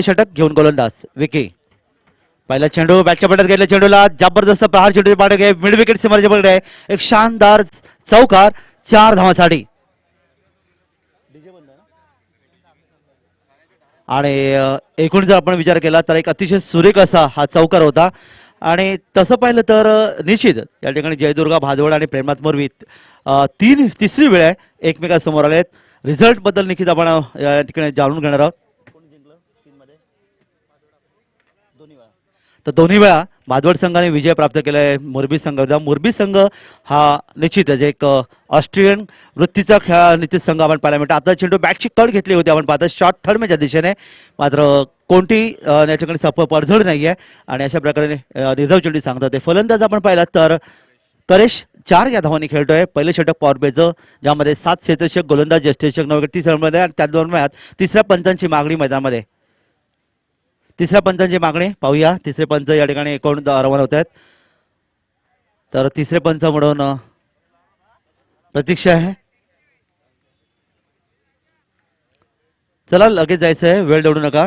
षटक घेऊन गोलंदाज विकी. पहिला चेंडू बॅटच्या पट्ट्यात गेला, चेंडूला जबरदस्त प्रहार चेंडू पाठ गे मिड विकेट सीमारेच्या पकडे एक शानदार चौकार 4 धावांसाठी. आणि एकूण जर आपण विचार केला तर एक अतिशय सुरेख असा हा चौकार होता. आणि तसं पाहिलं तर निश्चित या ठिकाणी जयदुर्गा भादवड आणि प्रेमात मोरवी तिसरी वेळ आहे एकमेकांसमोर आलेत. रिझल्ट बद्दल निश्चित आपण या ठिकाणी जाणून घेणार आहोत. तर दोन्ही वेळा भादवड संघाने विजय प्राप्त केला आहे मोरबी संघाचा. मोरबी संघ हा निश्चितच एक ऑस्ट्रेलियन वृत्तीचा खेळ निश्चित संघ आपण पाहायला मिळतो. आता चेंडू बॅटची कट घेतली होती आपण पाहता शॉर्ट थर्ड मॅचच्या दिशेने, मात्र कोणती या ठिकाणी पडझड नाही आहे आणि अशा प्रकारे रिझर्व्ह चेंडू सांगतात ते. फलंदाज आपण पाहिला तर करेश 4 या धावांनी खेळतोय. पहिले षटक पॉवर प्लेचं ज्यामध्ये 7 क्षेत्ररक्षक गोलंदाज ज्येष्ठरक्षक 9 30 रनमध्ये आणि त्या दरम्यान तिसऱ्या पंचांची मागणी मैदानामध्ये. तिसऱ्या पंचांची मागणी पाहूया. तिसरे पंच या ठिकाणी एकूण रवाना होत आहेत. तर तिसरे पंच म्हणून प्रतीक्षा आहे. चला लगेच जायचं आहे, वेळ दौडू नका.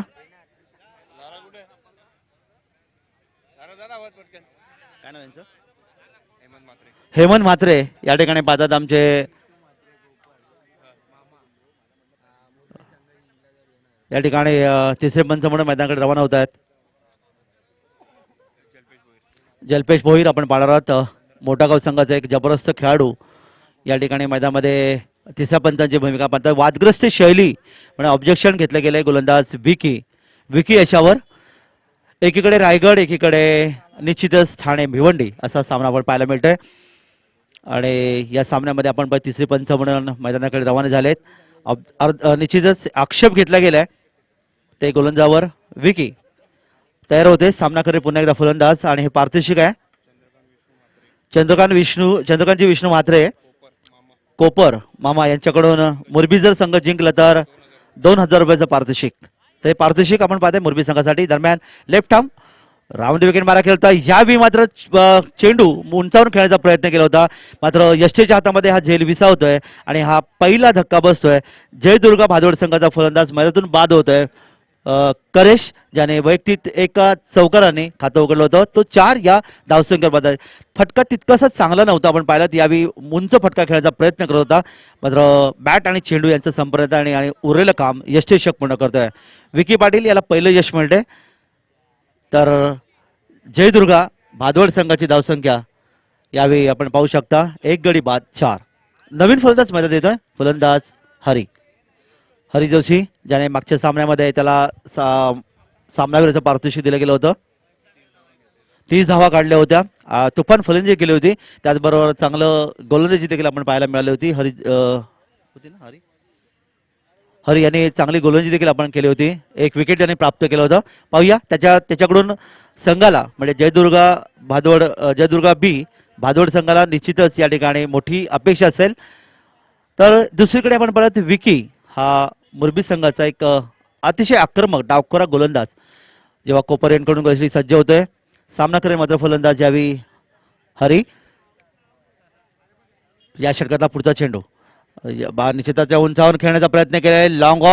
हेमंत म्हात्रे या ठिकाणी पाहतात आमचे या ठिकाणी तिसरे पंच म्हणून मैदानाकडे रवाना होत आहेत. जल्पेश भोईर आपण पाहणार आहोत. मोठागाव संघाचा एक जबरदस्त खेळाडू या ठिकाणी मैदानामध्ये तिसऱ्या पंचांची भूमिका पाहतात. वादग्रस्त शैली म्हणजे ऑब्जेक्शन घेतलं गेलंय गोलंदाज विकी याच्यावर. एकीकडे रायगड एकीकडे निश्चितच ठाणे भिवंडी असा सामना आपण पाहायला मिळतोय. आणि या सामन्यामध्ये आपण तिसरे पंच म्हणून मैदानाकडे रवाना झालेत. निश्चितच आक्षेप घेतला गेलाय ते गोलंदाजावर. विकी तयार होते सामना करे पुन्हा एकदा फलंदाज आणि हे पारितोषिक आहे चंद्रकांत विष्णू म्हात्रे कोपर मामा यांच्याकडून. मोरबी जर संघ जिंकला तर 2000 रुपयाचं पारितोषिक. ते पारितोषिक आपण पाहते मोरबी संघासाठी. दरम्यान लेफ्ट आर्म राऊंड विकेट मारा खेळता यावेळी मात्र चेंडू उंचावून खेळण्याचा प्रयत्न केला होता, मात्र यष्टीच्या हातामध्ये हा झेल विसावतोय आणि हा पहिला धक्का बसतोय. जयदुर्गा भादवड संघाचा फलंदाज मैदानातून बाद होतोय. करेश ज्याने वैयक्तिक एका चौकाराने खातं उघडलं होतं तो 4 या धावसंख्येवर बाद. फटका तितकासा चांगला नव्हता आपण पाहिलात. यावेळी उंच फटका खेळण्याचा प्रयत्न करत होता, मात्र बॅट आणि चेंडू यांचं संपर्क आणि उरलेलं काम यष्टीरक्षक पूर्ण करतोय. विकी पाटील याला पहिलं यश मिळते. तर जयदुर्गा भादवड संघाची धावसंख्या यावेळी आपण पाहू शकता 1 गडी बाद 4. नवीन फलंदाज मैदानात येतोय फलंदाज हरी जोशी ज्याने मागच्या सामन्यामध्ये त्याला सामनावीराचं पारितोषिक दिलं गेलं होतं. 30 धावा काढल्या होत्या. तुफान फलंदाजी केली होती, त्याचबरोबर चांगलं गोलंदाजी देखील आपण पाहायला मिळाली होती. हरी यांनी चांगली गोलंदाजी देखील आपण केली होती. 1 विकेट यांनी प्राप्त केलं होतं. पाहूया त्याच्याकडून संघाला म्हणजे जयदुर्गा बी भादवड संघाला निश्चितच या ठिकाणी मोठी अपेक्षा असेल. तर दुसरीकडे आपण पाहत विकी हा मोरबी संघाचा एक अतिशय आक्रमक डावखोरा गोलंदाज जेव्हा कोपर यांकडून सज्ज होतोय. सामना करेल मात्र फलंदाज यावेळी हरी. या षटकातला पुढचा चेंडू निश्चिताच्या उंचावर खेळण्याचा प्रयत्न केलाय. लॉंग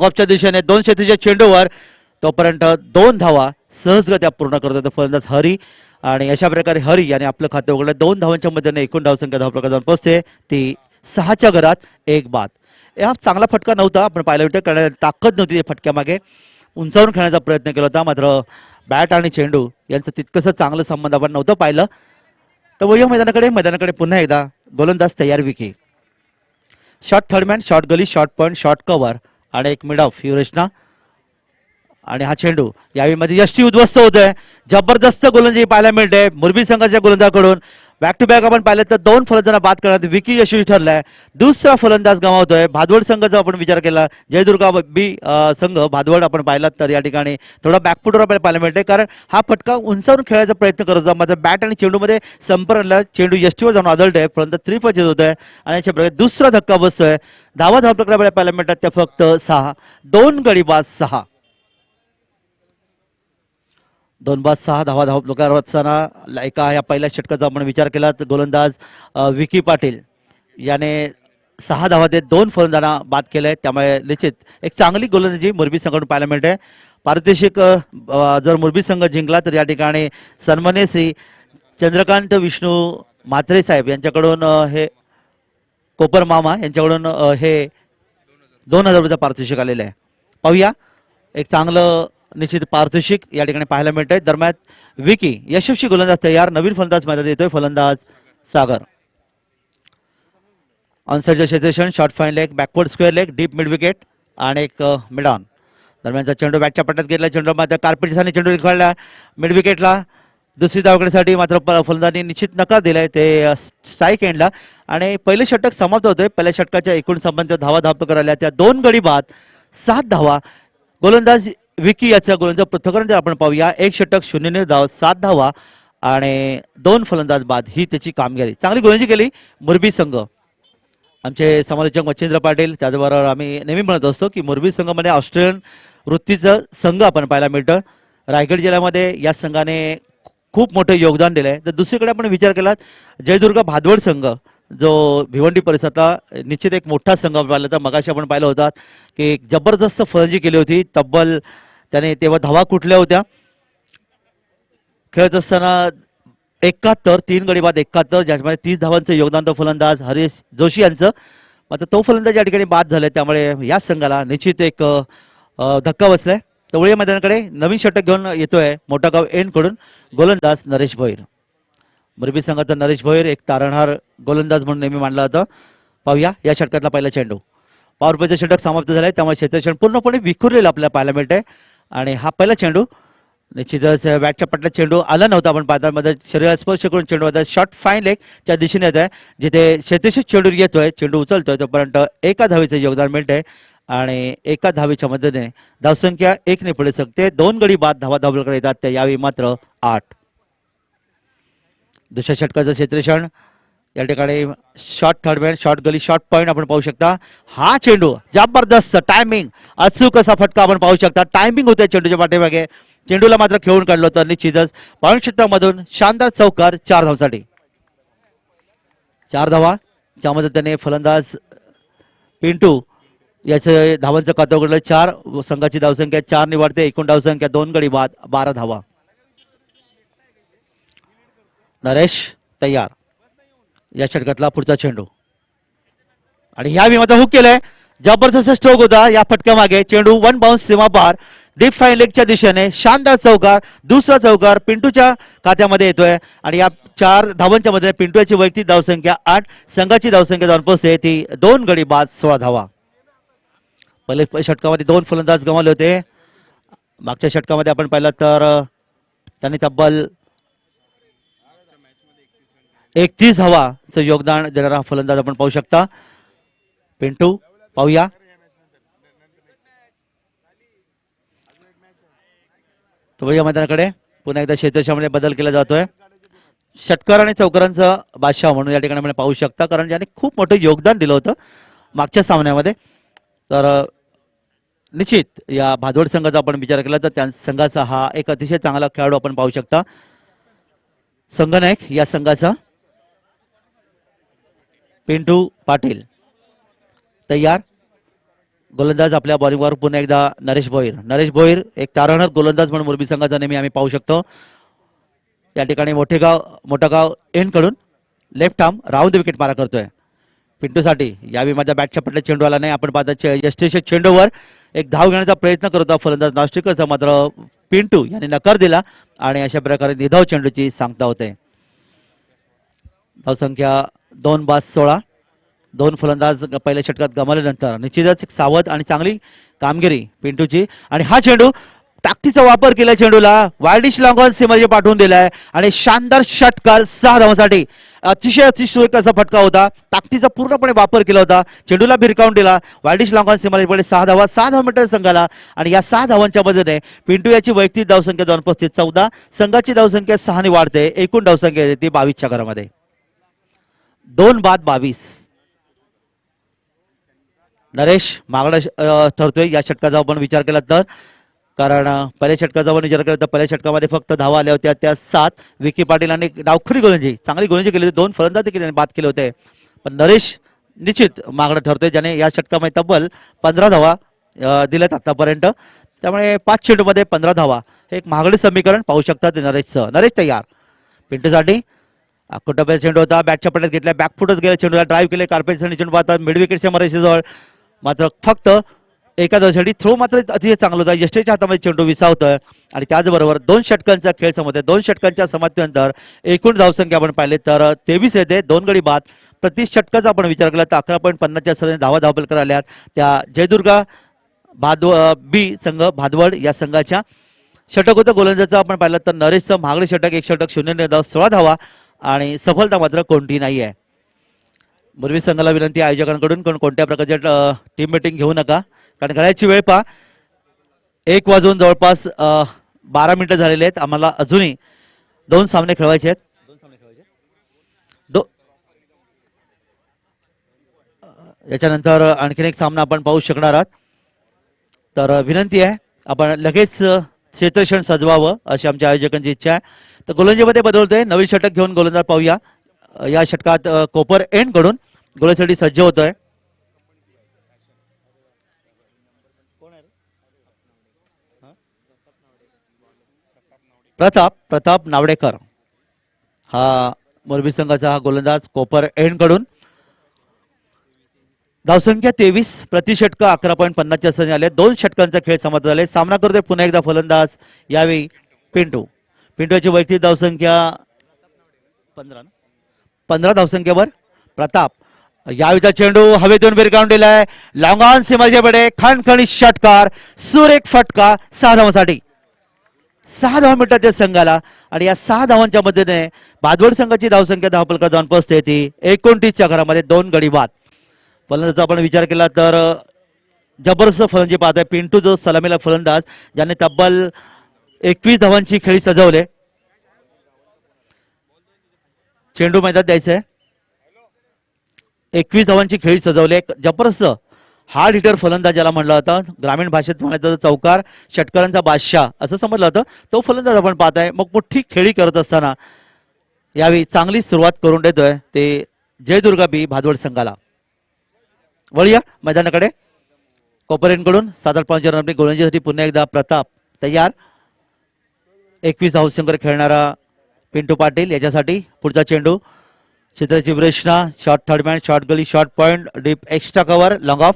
ऑफच्या दिशेने 2 क्षेत्रीच्या चेंडूवर तोपर्यंत 2 धावा सहजगत्या पूर्ण करत होता फलंदाज हरी. आणि अशा प्रकारे हरी याने आपलं खातं उघडलं. 2 धावांच्या मध्येने एकूण धावसंख्या धावप्रकार जाऊन पोहोचते ती 6च्या घरात 1 बाद. हा चांगला फटका नव्हता आपण पाहिलं होतं, कारण ताकद नव्हती फटक्यामागे. उंचावरून खेळण्याचा प्रयत्न केला होता, मात्र बॅट आणि चेंडू यांचं तितकंसं चांगलं संबंध आपण नव्हतं पाहिलं. तर वया मैदानाकडे पुन्हा एकदा गोलंदाज तयार Vicky. Short third man, short gully, short point, short cover आणि एक मिड ऑफ ही रचना. आणि हा चेंडू यावेळी मध्ये यष्टी उद्ध्वस्त होतोय. जबरदस्त गोलंदाजी पाहायला मिळते मोरबी संघाच्या गोलंदाजाकडून. बॅक टू बॅक आपण पाहिलं तर 2 फलंदाजांना बाद करण्यात विकी यशस्वी ठरलाय. दुसरा फलंदाज गमावतोय. भादवड संघाचा आपण विचार केला जयदुर्गा बी संघ भादवड आपण पाहिला तर या ठिकाणी थोडा बॅकफुटवर आपल्याला पाहायला मिळते, कारण हा फटका उंचावरून खेळायचा प्रयत्न करत होता, मात्र बॅट आणि चेंडूमध्ये संपर्क चेंडू यष्टीवर जाऊन आदळतोय. फलंदाज त्रिफजित होतोय आणि अशा प्रकारे दुसरा धक्का बसतोय. धावा प्रकारे पाहायला मिळतात त्या फक्त 6. 2 गडी बाद 6. 2 बाद 6 धावा असताना एका या पहिल्या षटकाचा आपण विचार केला तर गोलंदाज विकी पाटील याने 6 धावा देत 2 फलंदाजांना बाद केलंय. त्यामुळे निश्चित एक चांगली गोलंदाजी मोरबी संघाकडून पाहायला मिळते. पारितोषिक जर मोरबी संघ जिंकला तर या ठिकाणी सन्मान्य श्री चंद्रकांत विष्णू म्हात्रे साहेब यांच्याकडून हे कोपर मामा यांच्याकडून हे 2000 रुपयाचं पारितोषिक आलेलं आहे. पाहूया एक चांगलं निश्चित पारितोषिक या ठिकाणी पाहायला मिळतंय. दरम्यान विकी यशस्वी गोलंदाज तयार, नवीन फलंदाज मैदानात येतोय फलंदाज सागर. ऑनसाइडचं क्षेत्रक्षण, short fine leg, backward square leg, deep mid wicket आणि एक मिड ऑन. दरम्यानचा चेंडू बॅटच्या पट्ट्यात घेतला, चेंडू मात्र कार्पेटच्या चेंडू निखळला मिड विकेटला. दुसरी धावकडीसाठी मात्र फलंदाजांनी निश्चित नकार दिलाय ते स्ट्राईक एंडला आणि पहिले षटक समाप्त होतोय. पहिल्या षटकाच्या एकूण संबंधित धावा धाप करायला त्या 2 गडी बाद 7 धावा. गोलंदाज विकी याचा गोलंदाज पृथक्करण जर आपण पाहूया 1 षटक 0 निर्धाव 7 धावा आणि 2 फलंदाज बाद ही त्याची कामगिरी. चांगली गोलंदाजी केली मोरबी संघ. आमचे समालोचक मच्छिंद्र पाटील त्याचबरोबर आम्ही नेहमी म्हणत असतो की मोरबी संघामध्ये ऑस्ट्रेलियन वृत्तीचं संघ आपण पाहायला मिळतं. रायगड जिल्ह्यामध्ये या संघाने खूप मोठं योगदान दिलंय. तर दुसरीकडे आपण विचार केला जयदुर्ग भादवड संघ जो भिवंडी परिसरातला निश्चित एक मोठा संघ पाहिला तर मगाशी आपण पाहिलं होतं की एक जबरदस्त फलंदाजी केली होती. तब्बल त्याने तेव्हा धावा कुठल्या होत्या खेळत असताना 71 3 गडी बाद 71 ज्याच्यामध्ये 30 धावांचं योगदान तो फलंदाज हरीश जोशी यांचं. मात्र तो फलंदाज या ठिकाणी बाद झालाय त्यामुळे या संघाला निश्चित एक धक्का बसलाय. तवळी मैदानाकडे नवीन षटक घेऊन येतोय मोठागाव एन कडून गोलंदाज नरेश भोईर. मोरबी संघाचा नरेश भोईर एक तारणहार गोलंदाज म्हणून नेहमी मानला जातो. पाहूया या षटकातला पहिला चेंडू. पॉवर प्लेचं षटक समाप्त झालंय त्यामुळे क्षेत्रक्षण पूर्णपणे विखुरलेलं आपल्याला पाहायला मिळतंय आणि हा पहिला चेंडू निश्चितच बॅटच्या पट्ट्यात चेंडू आला नव्हता. आपण पाहतामध्ये शरीराला स्पर्श करून चेंडू होता शॉर्ट फाईन लेगच्या दिशेने येत आहे जिथे क्षेत्रक्षक चेंडू येतोय चेंडू उचलतोय तोपर्यंत एका धावेचं योगदान मिळतंय आणि एका धावेच्या मदतीने धावसंख्या 1 ने पुढे सकते. 2 गडी बाद धावा धावल्याकडे येतात त्या यावेळी मात्र 8. दुसऱ्या षटकाचं क्षेत्रक्षण या ठिकाणी short third man short gully short point आपण पाहू शकता. हा चेंडू जबरदस्त टायमिंग अचूक असा फटका आपण पाहू शकता. टायमिंग होते चेंडूच्या पाठीमागे चेंडूला मात्र खेळून काढलं होतं निश्चितच पॉईंट क्षेत्रामधून शानदार चौकार 4 धावांसाठी 4 धावा. ज्यामध्ये त्याने फलंदाज पिंटू याच्या धावांचं खातं उघडलं. 4 संघाची धावसंख्या 4 निवडते. एकूण धावसंख्या 2 गडी बाद 12 धावा. नरेश तयार. या षटकातला पुढचा चेंडू आणि ह्या विमानात हुक केलंय. जबरदस्त स्ट्रोक होता या फटक्यामागे. चेंडू 1 बाउन्स सीमा पार डीप फाईन लेगच्या दिशेने शानदार चौकार. दुसरा चौकार पिंटूच्या खात्यामध्ये येतोय आणि या 4 धावांच्या मध्ये पिंटूची वैयक्तिक धावसंख्या 8 संघाची धावसंख्या जाऊन पोहोचते ती 2 गडी बाद 16 धावा. पहिले षटकामध्ये 2 फलंदाज गमावले होते. मागच्या षटकामध्ये आपण पाहिलं तर त्यांनी तब्बल 31 धावाचं योगदान देणारा फलंदाज आपण पाहू शकता पिंटू. पाहूया या मैदानाकडे पुन्हा एकदा क्षेत्रक्षणामध्ये बदल केला जातोय. षटकार आणि चौकारांचा बादशाह म्हणून या ठिकाणी आपण पाहू शकता कारण ज्याने खूप मोठं योगदान दिलं होतं मागच्या सामन्यामध्ये. तर निश्चित या भादवड संघाचा आपण विचार केला तर त्या संघाचा हा एक अतिशय चांगला खेळाडू आपण पाहू शकता. संघनायक या संघाचा पिंटू पाटील तयार. गोलंदाज आपल्या बॉलिंगवर पुन्हा एकदा नरेश भोईर. नरेश भोईर एक तारणहार गोलंदाज म्हणून मोरबी संघाचा नेहमी आम्ही पाहू शकतो. या ठिकाणी मोठागाव एन कडून लेफ्ट आर्म राऊंड विकेट मारा करतोय पिंटूसाठी. यावेळी माझ्या बॅटच्या पट्ट्यात चेंडू आला नाही. आपण पाहता यष्टीच्या चेंडूवर एक धाव घेण्याचा प्रयत्न करत होता फलंदाज नास्टिकरचा मात्र पिंटू यांनी नकार दिला आणि अशा प्रकारे निधाव चेंडूची सांगता होते. धावसंख्या 2 बाद 16. 2 फलंदाज पहिल्या षटकात गमावल्यानंतर निश्चितच एक सावध आणि चांगली कामगिरी पिंटूची. आणि हा चेंडू ताकदीचा वापर केला चेंडूला वायडिश लॉंग सीमारे पाठवून दिलाय आणि शानदार षटकार 6 धावांसाठी अतिशय सुरेख असा फटका होता. ताकदीचा पूर्णपणे वापर केला होता. चेंडूला भिरकावून दिला वायडिश लॉंग सीमारे 6 धावा 6 धावा मिळतात संघाला आणि या 6 धावांच्या मदतीने पिंटू याची वैयक्तिक धावसंख्या 235 संघाची धावसंख्या 6 ने वाढते. एकूण धावसंख्या येते 22च्या घरामध्ये 2 बाद 22. नरेश मागणं ठरतोय या षटकाचा आपण विचार केला तर कारण पहिल्या षटकाचा आपण विचार केला तर पहिल्या षटकामध्ये फक्त धावा आल्या होत्या त्या 7. विकी पाटील आणि डावखरी गोलंदाजी चांगली गोलंदाजी केली होती. 2 फलंदाज देखील बाद केले होते पण नरेश निश्चित मागणं ठरतोय ज्याने या षटकामध्ये तब्बल 15 धावा दिल्यात आतापर्यंत. त्यामुळे 5 चेंडूमध्ये 15 धावा हे एक महागडे समीकरण पाहू शकतात नरेशचं. नरेश तयार पिंटूसाठी टप्प्याचा चेंडू होता, बॅटच्या पट्ट्यात घेतल्या, बॅकफुटच गेले, चेंडूला ड्राईव्ह केले, कार्पेट चेंडू पाहतात मिड विकेटच्या मरेशीजवळ, मात्र फक्त एका धावेसाठी थ्रो मात्र अतिशय चांगला होता. यष्टीच्या हातामध्ये चेंडू विसावतोय आणि त्याचबरोबर 2 षटकांचा खेळ संपतोय. 2 षटकांच्या समाप्तीनंतर एकूण धावसंख्या आपण पाहिले तर 23 येते, 2 गडी बाद. प्रति षटकाचा आपण विचार केला तर 11.50च्या सरासरी धावा धावपलकर आल्यात त्या जयदुर्गा बी संघ भादवड या संघाच्या. षटक होतं गोलंदाजाचं आपण पाहिलं तर नरेशचं महागडे षटक, 1 षटक 0 16 धावा आणि सफलता मात्र कोणती नाही आहे. मुरवी संघाला विनंती आयोजकांकडून कोणत्या प्रकारच्या टीम मीटिंग घेऊ नका, कारण खेळायची वेळ पहा 1 वाजून जवळपास 12 मिनिटं झालेले आहेत. आम्हाला अजूनही 2 सामने खेळवायचे आहेत. याच्यानंतर आणखीन एक सामना आपण पाहू शकणार आहात. तर विनंती आहे आपण लगेच क्षेत्रक्षण सजवावं अशी आमच्या आयोजकांची इच्छा आहे. तर गोलंदाजीमध्ये बदलतोय, नवीन षटक घेऊन गोलंदाज पाहूया. या षटकात कोपर एंड कडून गोलंदाजीसाठी सज्ज होतोय. प्रताप नावडेकर हा मोरबी संघाचा हा गोलंदाज कोपर एंड कडून. धावसंख्या 23, प्रति षटक 11.50च्या सरी आले. 2 षटकांचा खेळ समाप्त झाले. सामना करतोय पुन्हा एकदा फलंदाज यावेळी पिंटूची वैयक्तिक धावसंख्या 15 धावसंख्येवर प्रताप. यावेळीचा चेंडू हवेतून भिरकावून दिलाय, लॉंग ऑन सीमारेषेकडे खणखणीत षटकार, सुरेख फटका 6 धावांसाठी. 6 धावा मिळतात त्या संघाला आणि या 6 धावांच्या मदतीने भादवड संघाची धावसंख्या धावपलकर जाऊन पोहोचते ती 29च्या घरामध्ये 2 गडी बाद. फलंदाजाचा आपण विचार केला तर जबरदस्त फलंदाजी पाहत आहे पिंटू, जो सलामीला फलंदाज ज्याने तब्बल 21 धावांची खेळी सजवले. चेंडू मैदानात द्यायचंय, 21 धावांची खेळी सजवले. जबरदस्त हार्ड हिटर फलंदाज ज्याला म्हणलं होतं, ग्रामीण भाषेत म्हणायचं चौकार षटकारांचा बादशाह असं समजलं होतं, तो फलंदाज आपण पाहताय. मग मोठी खेळी करत असताना यावेळी चांगली सुरुवात करून देतोय ते जयदुर्गा बी भादवड संघाला. वळूया मैदानाकडे. कोपरेंकडून 7.5 रन गोलंदाजीसाठी पुन्हा एकदा प्रताप तयार. 21 धावसंख्येवर खेळणारा पिंटू पाटील याच्यासाठी पुढचा चेंडू, क्षेत्राची विरेचना, short third man, short gully, short point, deep extra cover, long off.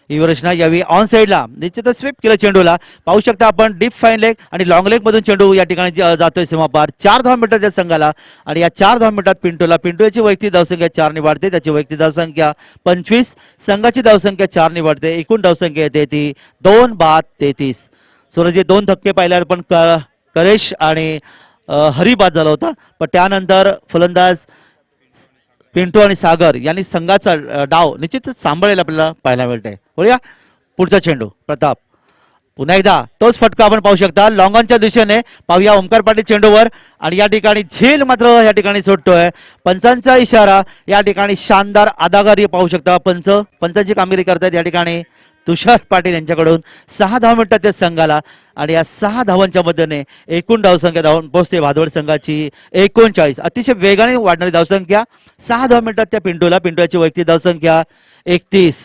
ही विरेचना यावी ऑन साईडला निश्चितच स्वीप केलं चेंडूला. पाहू शकता आपण डीप फाईन लेग आणि लॉंग लेग मधून चेंडू या ठिकाणी जातोय सीमापार. 4 धावा मिळतात त्या संघाला आणि या 4 धावा मिळतात पिंटू याची वैयक्तिक धावसंख्या 4 ने वाढते, त्याची वैयक्तिक धावसंख्या 25, संघाची धावसंख्या 4 ने वाढते. एकूण धावसंख्या येते ती 2 बाद 33. सूरज 2 धक्के पाहिल्यावर पण करेश आणि हरी बाद झाला होता, पण त्यानंतर फलंदाज पिंटू आणि सागर यांनी संघाचा डाव निश्चितच सांभाळलेला आपल्याला पाहायला मिळतंय. बोलूया पुढचा चेंडू, प्रताप पुन्हा एकदा तोच फटका आपण पाहू शकता लॉंग ऑनच्या दिशेने. पाहूया ओमकार पाटील चेंडूवर आणि या ठिकाणी झेल मात्र या ठिकाणी सुटतोय. पंचांचा इशारा, या ठिकाणी शानदार अदाकारी पाहू शकता. पंचांची कामगिरी करतात या ठिकाणी तुषार पाटील यांच्याकडून. 6 धावा मिळतात त्या संघाला आणि या 6 धावांच्या मदतीने एकूण धावसंख्या धावून पोहोचते भादवड संघाची 39. अतिशय वेगाने वाढणारी धावसंख्या. 6 धावा मिळतात त्या पिंटूची वैयक्तिक धावसंख्या 31.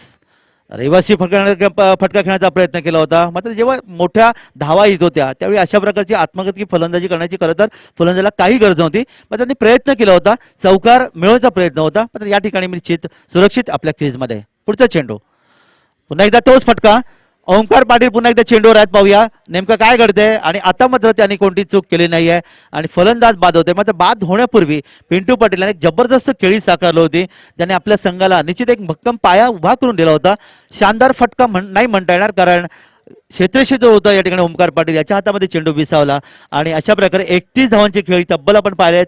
रहिवासी फटका खेळण्याचा प्रयत्न केला होता, मात्र जेव्हा मोठ्या धावा येत होत्या त्यावेळी अशा प्रकारची आत्मघातकी फलंदाजी करण्याची खरं तर फलंदाजीला काही गरज नव्हती, पण त्यांनी प्रयत्न केला होता. चौकार मिळवण्याचा प्रयत्न होता, मात्र या ठिकाणी निश्चित सुरक्षित आपल्या क्रीजमध्ये. पुढचा चेंडू, पुन्हा एकदा तोच फटका. ओंकार पाटील पुन्हा एकदा चेंडूवर आहेत. पाहूया नेमकं काय घडतंय आणि आता मात्र त्यांनी कोणती चूक केली नाहीये आणि फलंदाज बाद होते. मात्र बाद होण्यापूर्वी पिंटू पाटील यांनी जबरदस्त खेळी साकारली होती, ज्याने आपल्या संघाला निश्चित एक भक्कम पाया उभा करून दिला होता. शानदार फटका नाही म्हणता येणार, कारण क्षेत्रक्षेत्र होतं या ठिकाणी. ओंकार पाटील याच्या हातामध्ये चेंडू विसावला आणि अशा प्रकारे 31 धावांची खेळी तब्बल आपण पाहिलेत.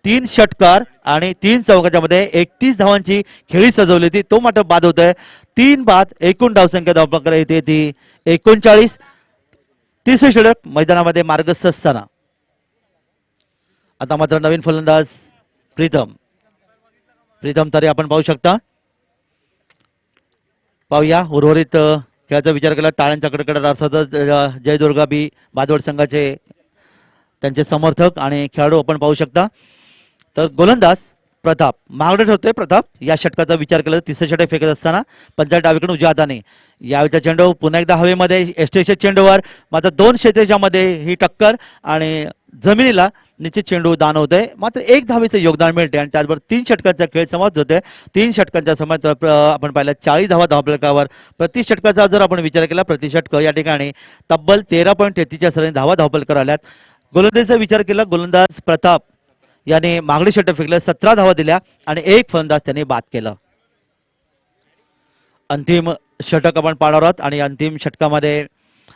3 षटकार आणि 3 चौकाच्या मध्ये 31 धावांची खेळी सजवली होती, तो मात्र बाद होत आहे. 3 बाद. एकूण धावसंख्या धावपलकर येते ती 39. तिसरे षटक मैदानामध्ये मार्गस्थ असताना आता मात्र नवीन फलंदाज प्रीतम तरी आपण पाहू शकता. पाहूया उर्वरित खेळाचा विचार केला टाळ्यांचा कडकडाट अर्थातच जयदुर्गा बी भादवड संघाचे त्यांचे समर्थक आणि खेळाडू आपण पाहू शकता. तर गोलंदाज प्रताप मागडे ठरतोय. प्रताप या षटकाचा विचार केला तर तिसरं षटक फेकत असताना पंचायत डावीकडून उजव्या हाताने यावेळीचा चेंडू पुन्हा एकदा हवेमध्ये एसटीच्या चेंडूवर मात्र दोन क्षेत्राच्या ही टक्कर आणि जमिनीला निश्चित चेंडू दान होतोय. मात्र एक धावेचं योगदान मिळते आणि त्याचबरोबर 3 षटकांचा खेळ समाप्त होतोय. 3 षटकांच्या समाप्त आपण पाहिलं 40 धावा धावफलकावर. प्रति षटकाचा जर आपण विचार केला प्रति षटक या ठिकाणी तब्बल 13.33च्या सरांनी धावा धावफलकावर आल्यात. गोलंदाजीचा विचार केला गोलंदाज प्रताप याने मागणी षटक फेकलं 17 धावा दिल्या आणि एक फलंदाज त्याने बाद केलं. अंतिम षटक आपण पाहणार आहोत आणि अंतिम षटकामध्ये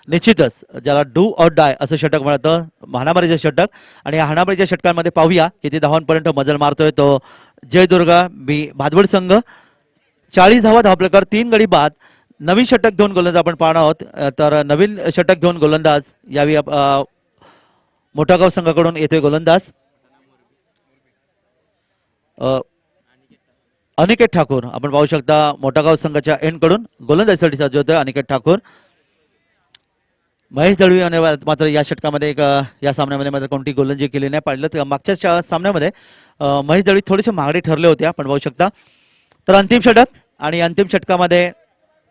निश्चितच ज्याला डू ऑर डाय असं षटक म्हणतं हाणामारीचं षटक आणि या हाणामारीच्या षटकांमध्ये पाहूया किती धावांपर्यंत मजल मारतोय तो जयदुर्गा बी भादवड संघ. 40 धावा धावफलकावर 3 गडी बाद. नवीन षटक घेऊन गोलंदाज आपण पाहणार आहोत. तर नवीन षटक घेऊन गोलंदाज यावी मोठागाव संघाकडून येतोय गोलंदाज अनिकेत ठाकूर. आपण पाहू शकता मोठागाव संघाच्या एंड कडून गोलंदाजीसाठी सज्ज होतोय अनिकेत ठाकूर. महेश दळवी याने मात्र या षटकामध्ये या सामन्यामध्ये मात्र कोणती गोलंदाजी केली नाही. पाहिलं मागच्या सामन्यामध्ये महेश दळवी थोडेसे महागडे ठरले होते आपण पाहू शकता. तर अंतिम षटक आणि अंतिम षटकामध्ये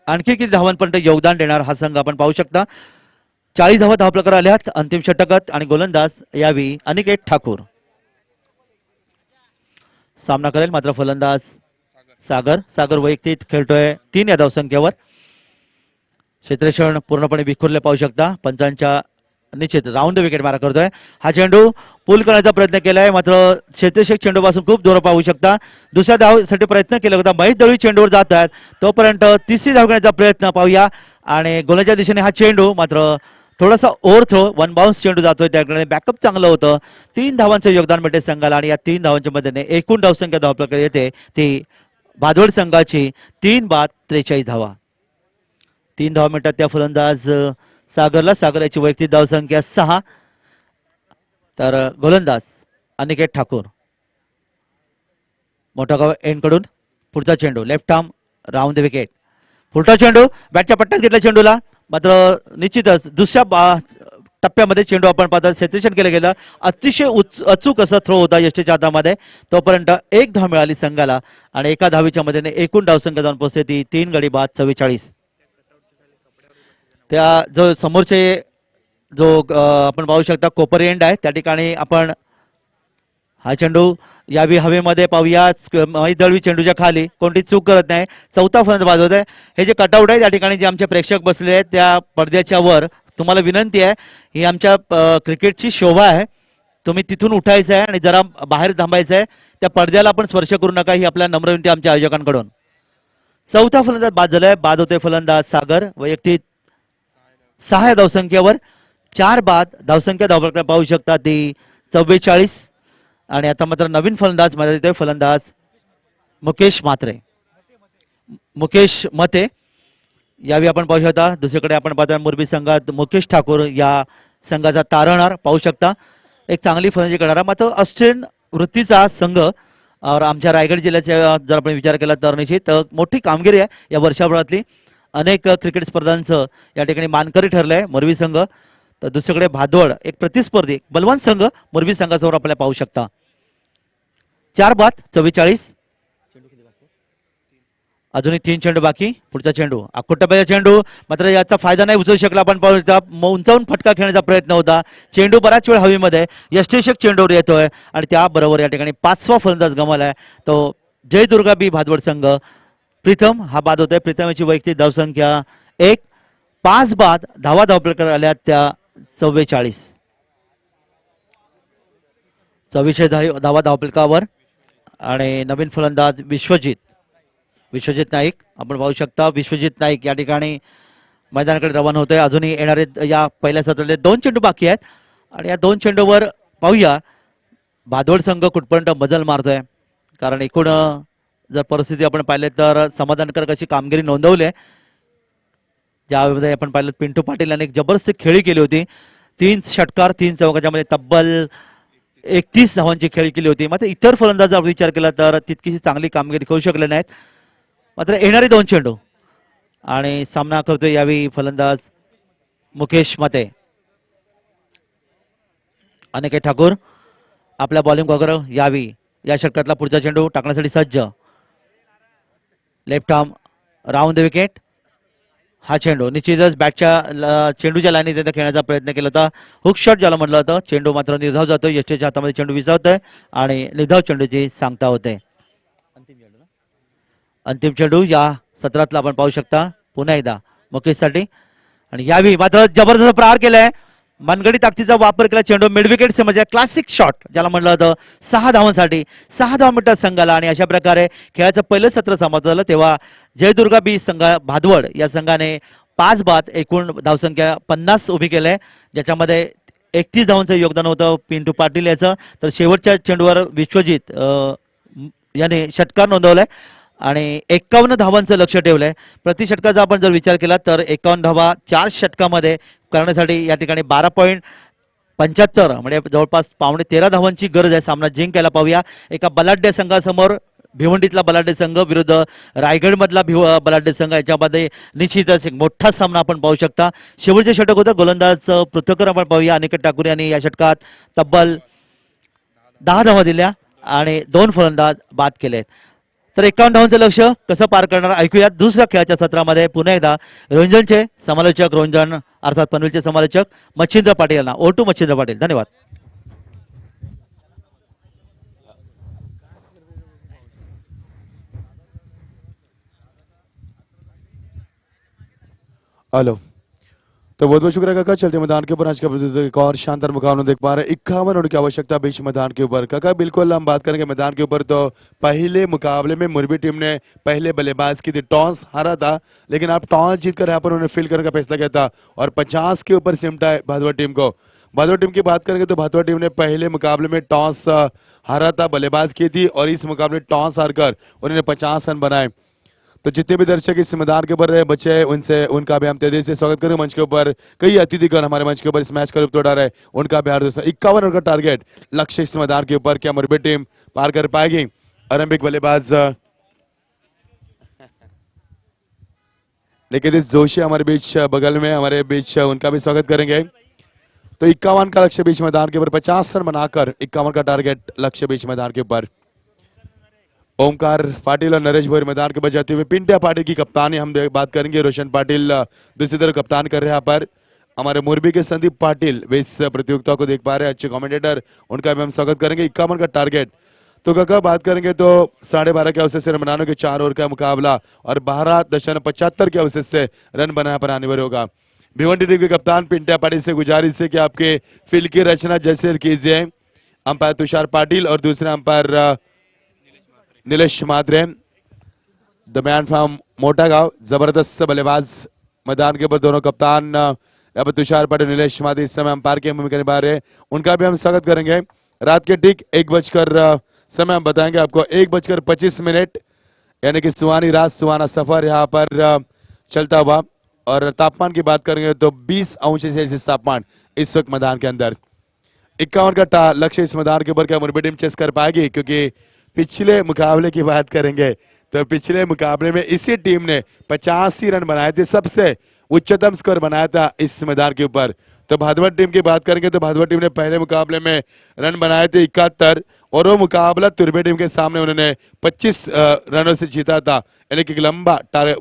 आणखी किती धावांपर्यंत योगदान देणार हा संघ आपण पाहू शकता. 40 धावा धावफलकावर आल्यात अंतिम षटकात आणि गोलंदाज यावी अनिकेत ठाकूर. सामना करेल मात्र फलंदाज सागर वैयक्तिक खेळतोय 3 या धावसंख्येवर. क्षेत्ररक्षण पूर्णपणे विखुरले पाहू शकता. पंचांच्या निश्चित राऊंड विकेट मारा करतोय. हा चेंडू पूल करण्याचा प्रयत्न केलाय मात्र क्षेत्ररक्षक चेंडू पासून खूप दूर पाहू शकता. दुसऱ्या धावसाठी प्रयत्न केला होता. महेश दळवी चेंडूवर जात आहेत तोपर्यंत तिसरी धाव घेण्याचा प्रयत्न पाहूया आणि गोलाच्या दिशेने हा चेंडू मात्र थोडासा ओव्हर थ्रो 1 बाउन्स चेंडू जातोय. त्याकडे बॅकअप चांगलं होतं. 3 धावांचं योगदान मिळते संघाला आणि या 3 धावांच्या मदतीने एकूण धावसंख्या धावफलकावर येते ती भादवड संघाची 3 बाद 43 धावा. 3 धावा मिळतात त्या फलंदाज सागरला. सागर याची वैयक्तिक धावसंख्या 6. तर गोलंदाज अनिकेत ठाकूर मोठागाव एंड कडून पुढचा चेंडू left arm round the wicket. पुढचा चेंडू बॅटच्या पट्ट्यात घेतला चेंडूला मात्र निश्चितच दुसऱ्या टप्प्यामध्ये चेंडू आपण पाहता क्षेत्ररक्षण केलं गेलं. अतिशय अचूक असं थ्रो होता यष्टीच्या हातामध्ये. तोपर्यंत एक धाव मिळाली संघाला आणि एका धावीच्या मदतीने एकूण धावसंख्या जाऊन पोहोचते ती 3 गडी बाद 44. त्या जो समोरचे जो आपण पाहू शकता कोपर एंड आहे त्या ठिकाणी आपण हा चेंडू यावी हवेमध्ये पाहूया. महेश दळवी चेंडूच्या खाली कोणती चूक करत नाही. चौथा फलंदाज बाद होत आहे. हे जे कटआउट आहे त्या ठिकाणी जे आमचे प्रेक्षक बसले आहेत त्या पडद्याच्या वर तुम्हाला विनंती आहे ही आमच्या क्रिकेटची शोभा आहे. तुम्ही तिथून उठायचं आहे आणि जरा बाहेर थांबायचं आहे. त्या पडद्याला आपण स्पर्श करू नका ही आपल्या नम्र विनंती आमच्या आयोजकांकडून. चौथा फलंदाज बाद झालाय. बाद होते फलंदाज सागर वैयक्तिक 6 धावसंख्येवर 4 बाद. धावसंख्या धावफलकावर पाहू शकता ती 44 आणि आता मात्र नवीन फलंदाज मध्ये येतोय फलंदाज मुकेश मते यावेळी आपण पाहू शकता. दुसरीकडे आपण पाहता मोरबी संघात मुकेश ठाकूर या संघाचा तारणहार पाहू शकता. एक चांगली फलंदाजी करणारा मात्र ऑस्ट्रेलियन वृत्तीचा संघ आमच्या रायगड जिल्ह्याचा जर आपण विचार केला तर निश्चित मोठी कामगिरी आहे या वर्षभरातली. अनेक क्रिकेट स्पर्धांचं या ठिकाणी मानकरी ठरलंय मोरबी संघ. तर दुसरीकडे भादवड एक प्रतिस्पर्धी बलवान संघ मोरबी संघासमोर आपल्याला पाहू शकता. 4 बाद 44. अजूनही 3 चेंडू बाकी. पुढचा चेंडू अकोटप्याचा चेंडू मात्र याचा फायदा नाही उचलू शकला. आपण पाहू शकता उंचावून फटका खेळण्याचा प्रयत्न होता. चेंडू बराच वेळ हवेमध्ये यष्टीषक चेंडूवर येतोय आणि त्याबरोबर या ठिकाणी 5वा फलंदाज गमावलाय तो जयदुर्गा बी भादवड संघ. प्रीतम हा बाद होतोय. प्रीतम याची वैयक्तिक धावसंख्या 1. 5 बाद. धावा धावफलकावर आल्या त्या 44. 24 धावा धावफलकावर आणि नवीन फलंदाज विश्वजित नाईक आपण पाहू शकता. विश्वजित नाईक या ठिकाणी मैदानाकडे रवाना होतोय. अजूनही येणारे या पहिल्या सत्रातले 2 चेंडू बाकी आहेत आणि या 2 चेंडूवर पाहूया भादवड संघ कुठपर्यंत मजल मारतोय. कारण एकूण जर परिस्थिती आपण पाहिले तर समाधानकारक अशी कामगिरी नोंदवली आहे. ज्यामध्ये आपण पाहिलं पिंटू पाटील यांनी एक जबरदस्त खेळी केली होती. 3 षटकार 3 चौकाच्या मध्ये तब्बल 31 धावांची खेळी केली होती. मात्र इतर फलंदाजाचा विचार केला तर तितकीशी चांगली कामगिरी करू शकले नाहीत. मात्र येणारे 2 चेंडू आणि सामना करतोय यावेळी फलंदाज मुकेश मते. अनिकेत ठाकूर आपल्या बॉलिंग वगैरे यावी या षटकातला पुढचा चेंडू टाकण्यासाठी सज्ज. Left arm round the wicket. हा चेंडू निश्चितच बॅटच्या चेंडूच्या लाईनीत त्यांनी खेळण्याचा प्रयत्न केला होता. हुक शॉट ज्याला म्हटलं होतं. चेंडू मात्र निर्धाव जातो. यष्टीच्या हातामध्ये चेंडू विसावतोय आणि निर्धाव चेंडूची सांगता होते. अंतिम चेंडू या सत्रातला आपण पाहू शकता पुन्हा एकदा मुकेशसाठी. आणि यावेळी मात्र जबरदस्त प्रहार केलाय. मनगडी ताकदीचा वापर केला. चेंडू मिड विकेट म्हणजे क्लासिक शॉट ज्याला म्हटलं होतं. 6 धावांसाठी 6 धावा मिळतात संघाला. आणि अशा प्रकारे खेळाचं पहिलं सत्र समाप्त झालं तेव्हा जयदुर्गा बी संघ भादवड या संघाने 5 बाद एकूण धावसंख्या 50 उभी केलंय, ज्याच्यामध्ये 31 धावांचं योगदान होतं पिंटू पाटील याचं. तर शेवटच्या चेंडूवर विश्वजित याने षटकार नोंदवलाय आणि 51 धावांचं लक्ष ठेवलंय. प्रति षटकाचा आपण जर विचार केला तर 51 धावा 4 षटकामध्ये करण्यासाठी या ठिकाणी 12.75 म्हणजे जवळपास 13.5 धावांची गरज आहे सामना जिंकायला. पाहूया एका बलाढ्य संघासमोर भिवंडीतला बलाढ्य संघ विरुद्ध रायगडमधला बलाढ्य संघ, याच्यामध्ये निश्चितच एक मोठा सामना आपण पाहू शकता. शेवटचे षटक होतं गोलंदाज पृथ्वीकर आपण पाहूया. अनिकेत ठाकूर यांनी या षटकात तब्बल 10 धावा दिल्या आणि 2 फलंदाज बाद केले. तर 51 धावांचं लक्ष कसं पार करणार ऐकूया दुसऱ्या खेळाच्या सत्रामध्ये. पुन्हा एकदा रंजनचे समालोचक रंजन अर्थात पनवेलचे समालोचक मच्छिंद्र पाटील यांना. ओटू मच्छिंद्र पाटील. धन्यवाद. हेलो, तो बहुत बहुत शुक्रिया काका. चलते मैदान के ऊपर आज का एक और शानदार मुकाबला देख पा रहे हैं. 51 रनों की आवश्यकता बीच मैदान के ऊपर. काका बिल्कुल हम बात करेंगे मैदान के ऊपर तो पहले मुकाबले में मुरबी टीम ने पहले बल्लेबाज की थी, टॉस हारा था, लेकिन अब टॉस जीतकर यहाँ पर उन्होंने फील्ड करने का फैसला किया था और 50 के ऊपर सिमटा है भादवा टीम को. भादवा टीम की बात करेंगे तो भादवा टीम ने पहले मुकाबले में टॉस हारा था, बल्लेबाज की थी और इस मुकाबले टॉस हारकर उन्होंने 50 रन बनाए. तो जितने भी दर्शक इस मैदान के ऊपर रहे बच्चे उनसे उनका भी हम तेजी से स्वागत करें. मंच के ऊपर कई अतिथिगण हमारे मंच के ऊपर इस मैच का लुत्फ उठा रहे, उनका भी हार्दिक 51 रन का टारगेट लक्ष्य इस मैदान के ऊपर. क्या मुरबी टीम पार कर पाएगी? आरंभिक बल्लेबाज लेकिन इस जोशी हमारे बीच बगल में हमारे बीच उनका भी स्वागत करेंगे. तो 51 का लक्ष्य बीच मैदान के ऊपर 50 रन बनाकर 51 का टारगेट लक्ष्य बीच मैदान के ऊपर. ओमकार पाटिल और नरेश भोर मैदान के ऊपर जाते हुए पिंटिया पाटिल की कप्तानी हम बात करेंगे. रोशन पाटिल दूसरी तरफ कप्तान कर रहे हैं यहाँ पर. हमारे मोरबी के संदीप पाटिल वे इस प्रतियोगिता को देख पा रहे हैं, अच्छे कमेंटेटर, उनका भी हम स्वागत करेंगे. 51 का टारगेट. तो काका बात करेंगे तो 12.5 के अवसर से रन बनाने के 4 ओवर का मुकाबला और 12.75 के अवसर से रन बनाने पर अनिवार्य होगा. भिवंडी टीम के कप्तान पिंटिया पाटिल से गुजारिश है कि आपके फील्ड की रचना जैसे कीजिए. अंपायर तुषार पाटिल और दूसरे umpire Nilesh Madre, the man from मोटा गांव. जबरदस्त बल्लेबाज मैदान के ऊपर दोनों कप्तान यहाँ पर तुषार पाटिल, नीलेश माद्रे इस समय अंपायर की भूमिका निभा रहे हैं, उनका भी हम स्वागत करेंगे. रात के ठीक 1 बजकर समय हम बताएंगे आपको 1:25 यानी कि सुहानी रात सुहाना सफर यहाँ पर चलता हुआ. और तापमान की बात करेंगे तो 20 अंश सेल्सियस तापमान इस वक्त मैदान के अंदर. 51 का लक्ष्य इस मैदान के ऊपर क्या मुरबी टीम चेस कर पाएगी? क्योंकि पिछले मुकाबले की बात करेंगे तो पिछले मुकाबले में इसी टीम ने 85 रन बनाए थे, सबसे उच्चतम स्कोर बनाया था इस मैदान के ऊपर. तो भादवा टीम की बात करेंगे तो भादवा टीम ने पहले मुकाबले में रन बनाए थे 71 और वो मुकाबला तुर्बे टीम के सामने उन्होंने 25 रनों से जीता था, यानी कि लंबा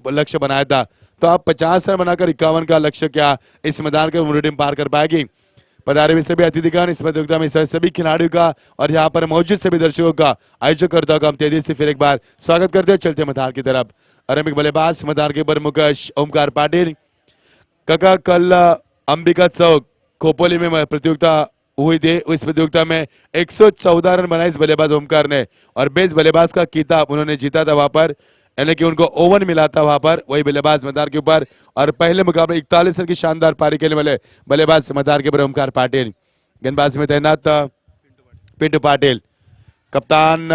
लक्ष्य बनाया था. तो आप 50 रन बनाकर 51 का लक्ष्य क्या इस मैदान के मुरबी टीम पार कर पाएगी? पधारे हुए सभी अतिथिगण, इस प्रतियोगिता में सभी खिलाड़ियों का और यहाँ पर मौजूद सभी दर्शकों का, आयोजकर्ताओं का हम तेजी से फिर एक बार स्वागत करते हैं. चलते मैदान की तरफ. आरंभिक बल्लेबाज मैदान के ऊपर मुकेश ओमकार पाटिल. काका कल अंबिका चौक खोपोली में प्रतियोगिता हुई थी, इस प्रतियोगिता में 114 रन बनाए इस बल्लेबाज ओमकार ने और बेस्ट बल्लेबाज का खिताब उन्होंने जीता था वहां पर, यानी कि उनको ओवन मिला था वहां पर वही बल्लेबाज मैदान के ऊपर. और पहले मुकाबले 41 रन की शानदार पारी खेलने वाले बल्लेबाज मैदान के ऊपर ओमकार पाटिल. गेंदबाजी में तैनात पिंटू पाटिल. कप्तान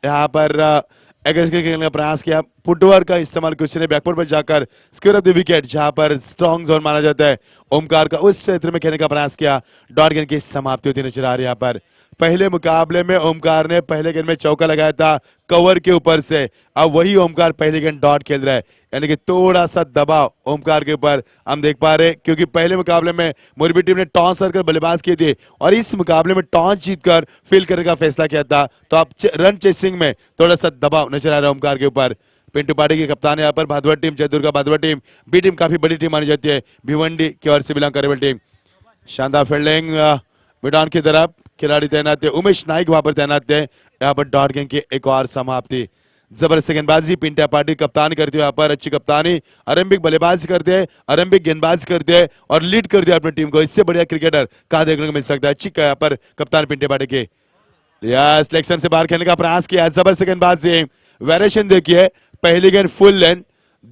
यहाँ पर एग्रेसिव खेलने का प्रयास किया, फुटवर्क का इस्तेमाल कुछ ने बैकवर्ड पर जाकर स्क्वेयर ऑफ द विकेट जहां पर स्ट्रॉन्ग जोन माना जाता है ओमकार का, उस क्षेत्र में खेलने का प्रयास किया. डॉट गेंद की समाप्ति होती नजर आ रही है यहाँ पर. पहले मुकाबले में ओमकार ने पहले गेंद में चौका लगाया था कवर के ऊपर से, अब वही ओमकार पहले गेंद डॉट खेल रहा है, यानी कि थोड़ा सा दबाव ओमकार के ऊपर हम देख पा रहे हैं, क्योंकि पहले मुकाबले में मोरबी टीम ने टॉस कर बल्लेबाज किए थे और इस मुकाबले में टॉस जीतकर फील्ड करने का फैसला किया था, तो अब रन चेसिंग में थोड़ा सा दबाव नजर आ रहा है ओमकार के ऊपर। पिंटू पाटी की कप्तान यहाँ पर Bhadwa team, Jaydurga Bhadwa team, B team काफी बड़ी टीम मानी जाती है, भिवंडी की ओर से बिलोंग करने वाली टीम। शानदार फील्डिंग मैदान की तरफ खिलाड़ी तैनात थे, उमेश नाइक वहां पर तैनात थे, यहाँ पर डॉट गेंद की एक और समाप्ति। जबरदस्त गेंदबाजी पिंटा पाटिल कप्तानी करते हुए यहाँ पर अच्छी कप्तानी, आरंभिक बल्लेबाजी करते हैं, आरंभिक गेंदबाजी करते हैं और लीड कर दिया अपनी टीम को। इससे बढ़िया क्रिकेटर कहाँ देखने को मिल सकता है। अच्छी यहाँ पर कप्तान पिंटे पाटिल की सिलेक्शन से बाहर खेलने का प्रयास किया, जबरदस्त गेंदबाजी। वेरिएशन देखिए, पहली गेंद फुल लेंथ,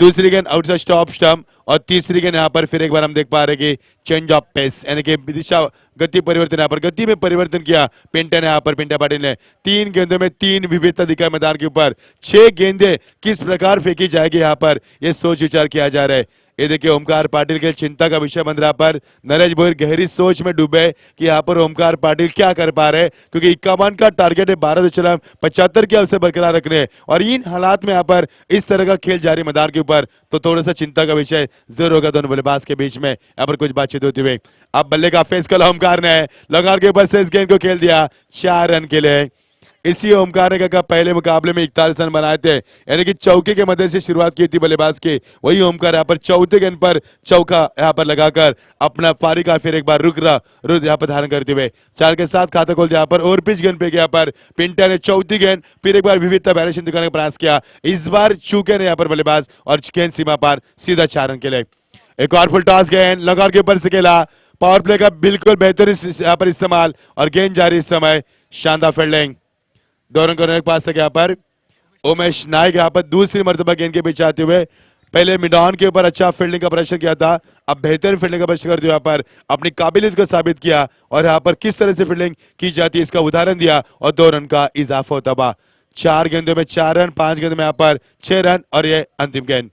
दूसरी गेंद आउटसाइड स्टॉप स्टंप और तीसरी गेंद यहाँ पर फिर एक बार हम देख पा रहे कि चेंज ऑफ पेस, यानी कि दिशा गति परिवर्तन, यहाँ पर गति में परिवर्तन किया पिंटे ने, यहाँ पर पिंटा पाटिल ने 3 गेंदों में 3 विविधता दिखाई मैदान के ऊपर। 6 गेंदें किस प्रकार फेंकी जाएगी यहाँ पर ये सोच विचार किया जा रहा है। ये देखिए ओमकार पाटिल के चिंता का विषय बन रहा पर नरेश भोईर गहरी सोच में डूबे कि यहाँ पर ओमकार पाटिल क्या कर पा रहे, क्योंकि 51 का टारगेट है, 12.75 के अवसर बरकरार रखने और इन हालात में यहाँ पर इस तरह का खेल जारी मैदान के ऊपर, तो थोड़ा सा चिंता का विषय जरूर होगा दोनों बल्लेबाज के बीच में यहाँ पर कुछ बातचीत होती हुई। अब बल्ले का फेस कल ओमकार ने लगार के ऊपर से इस गेंद को खेल दिया 4 रन के लिए। इसी ओमकार ने का पहले मुकाबले में 41 रन बनाए थे, यानी कि चौके के मदद से शुरुआत की थी बल्लेबाज की, वही ओमकार यहाँ पर चौथे गेंद पर चौका यहाँ पर लगाकर अपना पारी का फिर एक बार रुक यहाँ पर धारण करते हुए 4 के साथ खाता खोल दिया यहाँ पर। और पिच गेंद पे यहाँ पर पिंटा ने चौथी गेंद फिर एक बार विविधता वेरिएशन दिखाने का प्रयास किया, इस बार चूके ने यहाँ पर बल्लेबाज और गेंद सीमा पार सीधा 4 रन के लिए। एक और फुल टॉस गेंद लगार के ऊपर से खेला, पावर प्ले का बिल्कुल बेहतरीन यहाँ पर इस्तेमाल और गेंद जारी इस समय। शानदार फील्डिंग, 2 रन करने के पास यहाँ पर उमेश नाइक यहाँ पर दूसरी मर्तबा गेंद के पीछे आते हुए, पहले मिडान के ऊपर अच्छा फील्डिंग का प्रदर्शन किया था, अब बेहतरीन फील्डिंग का प्रदर्शन करते हुए यहाँ पर अपनी काबिलियत को साबित किया और यहाँ पर किस तरह से फील्डिंग की जाती है इसका उदाहरण दिया और 2 रन का इजाफा होता हुआ। 4 गेंदों में 4 रन, 5 गेंदों में यहाँ पर 6 रन और ये अंतिम गेंद।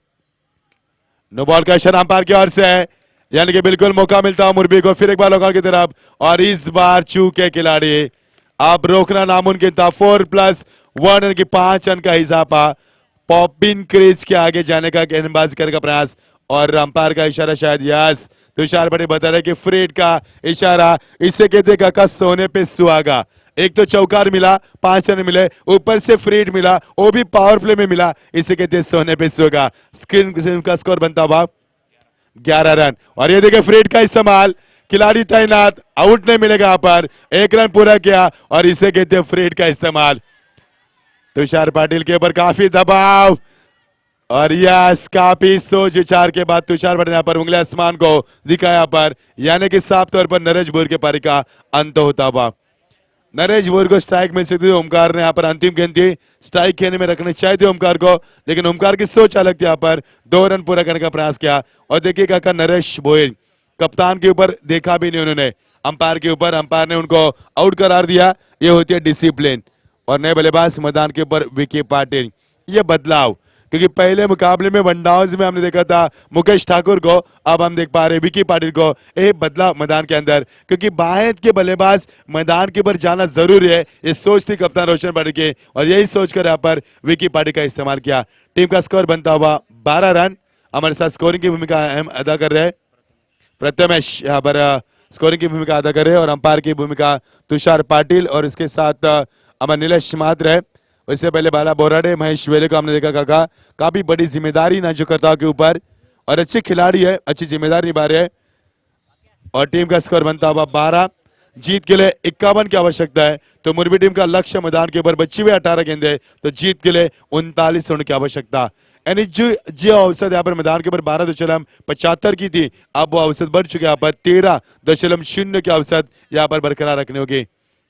नो बॉल का इशारा अंपायर की ओर से है, यानी कि बिल्कुल मौका मिलता है मुरबी को फिर एक बार लॉकआउट की तरफ और इस बार चूके खिलाड़ी, अब रोकना नामुमकिन था। 4+1 यानी कि 5 रन का इजाफा, पॉपिन क्रीज के आगे जाने का गेंदबाजी करने का प्रयास और अंपायर का इशारा शायद यस तुषार पाटिल बता रहे कि फ्रीड का इशारा, इससे कहते काका सोने पे सुहागा। एक तो चौकार मिला, 5 रन मिले, ऊपर से फ्रीड मिला, वो भी पावर प्ले में मिला, इसे कहते सोने पे सुहागा। स्क्रीन का स्कोर बनता हुआ 11 रन और ये देखिए फ्रीड का इस्तेमाल, खिलाड़ी तैनात, आउट नहीं मिलेगा यहाँ पर, 1 रन पूरा किया और इसे कहते हैं फ्रीड का इस्तेमाल। तुषार पाटिल के ऊपर काफी दबाव और यस काफी सोच विचार के बाद तुषार पाटिल यहाँ पर उंगली आसमान को दिखाया पर, यानी कि साफ तौर पर नरेश भोईर के पारी का अंत होता हुआ। नरेश भोईर को स्ट्राइक मिल सकती थी, ओमकार ने यहाँ पर अंतिम गेंद थी, स्ट्राइक खेलने में रखनी चाहिए थी ओमकार को, लेकिन ओमकार की सोच अलग थी, यहाँ पर 2 रन पूरा करने का प्रयास किया और देखिए काका नरेश भोईर कप्तान के ऊपर देखा भी नहीं उन्होंने, अंपायर के ऊपर, अंपायर ने उनको आउट करार दिया। ये होती है डिसिप्लिन। और नए बल्लेबाज मैदान के ऊपर विकी पाटिल, ये बदलाव, क्योंकि पहले मुकाबले में वनडाउन्स में हमने देखा था मुकेश ठाकुर को, अब हम देख पा रहे हैं विकी पाटिल को। एक बदलाव मैदान के अंदर, क्योंकि बाहें के बल्लेबाज मैदान के ऊपर जाना जरूरी है, ये सोच थी कप्तान रोशन पाटिल की और यही सोचकर यहाँ पर विकी पाटिल का इस्तेमाल किया। टीम का स्कोर बनता हुआ 12 रन। हमारे साथ स्कोरिंग की भूमिका अहम अदा कर रहे हैं प्रथमेश, यहाँ पर स्कोरिंग की भूमिका अदा कर रहे हैं और अंपायर की भूमिका तुषार पाटिल और इसके साथ अमर नीलेश मात्र है। उससे पहले बाला बोराडे, महेश वेले को हमने देखा काका, काफी बड़ी जिम्मेदारी नाजुकता के ऊपर और अच्छे खिलाड़ी है, अच्छी जिम्मेदारी निभा रहे हैं और टीम का स्कोर बनता हुआ 12। जीत के लिए 51 की आवश्यकता है, तो मुरबी टीम का लक्ष्य मैदान के ऊपर बची हुए 18 गेंदे, तो जीत के लिए 39 रन की आवश्यकता। यानी जो औसत यहाँ पर मैदान के ऊपर 12.75 की थी, अब वो औसत बढ़ चुके यहाँ पर 13.0 की औसत यहाँ पर बरकरार रखनी होगी।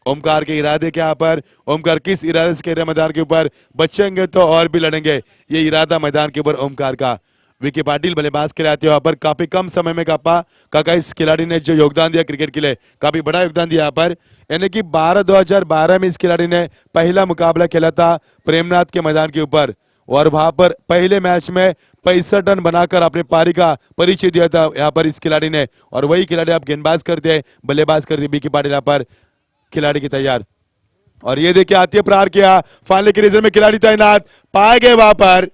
ओमकार के इरादे क्या, पर ओमकार किस इरादे से खेल रहे मैदान के ऊपर, बचेंगे तो और भी लड़ेंगे, ये इरादा मैदान के ऊपर ओमकार का। विकी पाटिल बल्लेबाज के आते यहाँ पर काफी कम समय में काका इस खिलाड़ी ने जो योगदान दिया क्रिकेट के लिए, काफी बड़ा योगदान दिया यहाँ पर। यानी कि 2012 में इस खिलाड़ी ने पहला मुकाबला खेला था प्रेमनाथ के मैदान के ऊपर और वहां पर पहले मैच में 65 रन बनाकर अपने पारी का परिचय दिया था यहाँ पर इस खिलाड़ी ने, और वही खिलाड़ी आप गेंदबाज करते हैं, बल्लेबाज करते हैं विकी पाटिल यहाँ पर खिलाड़ी की तैयार। और ये देखिए आती है प्रहार किया, फाइनल के रिजल्ट में खिलाड़ी तैनात पाए गए वहां पर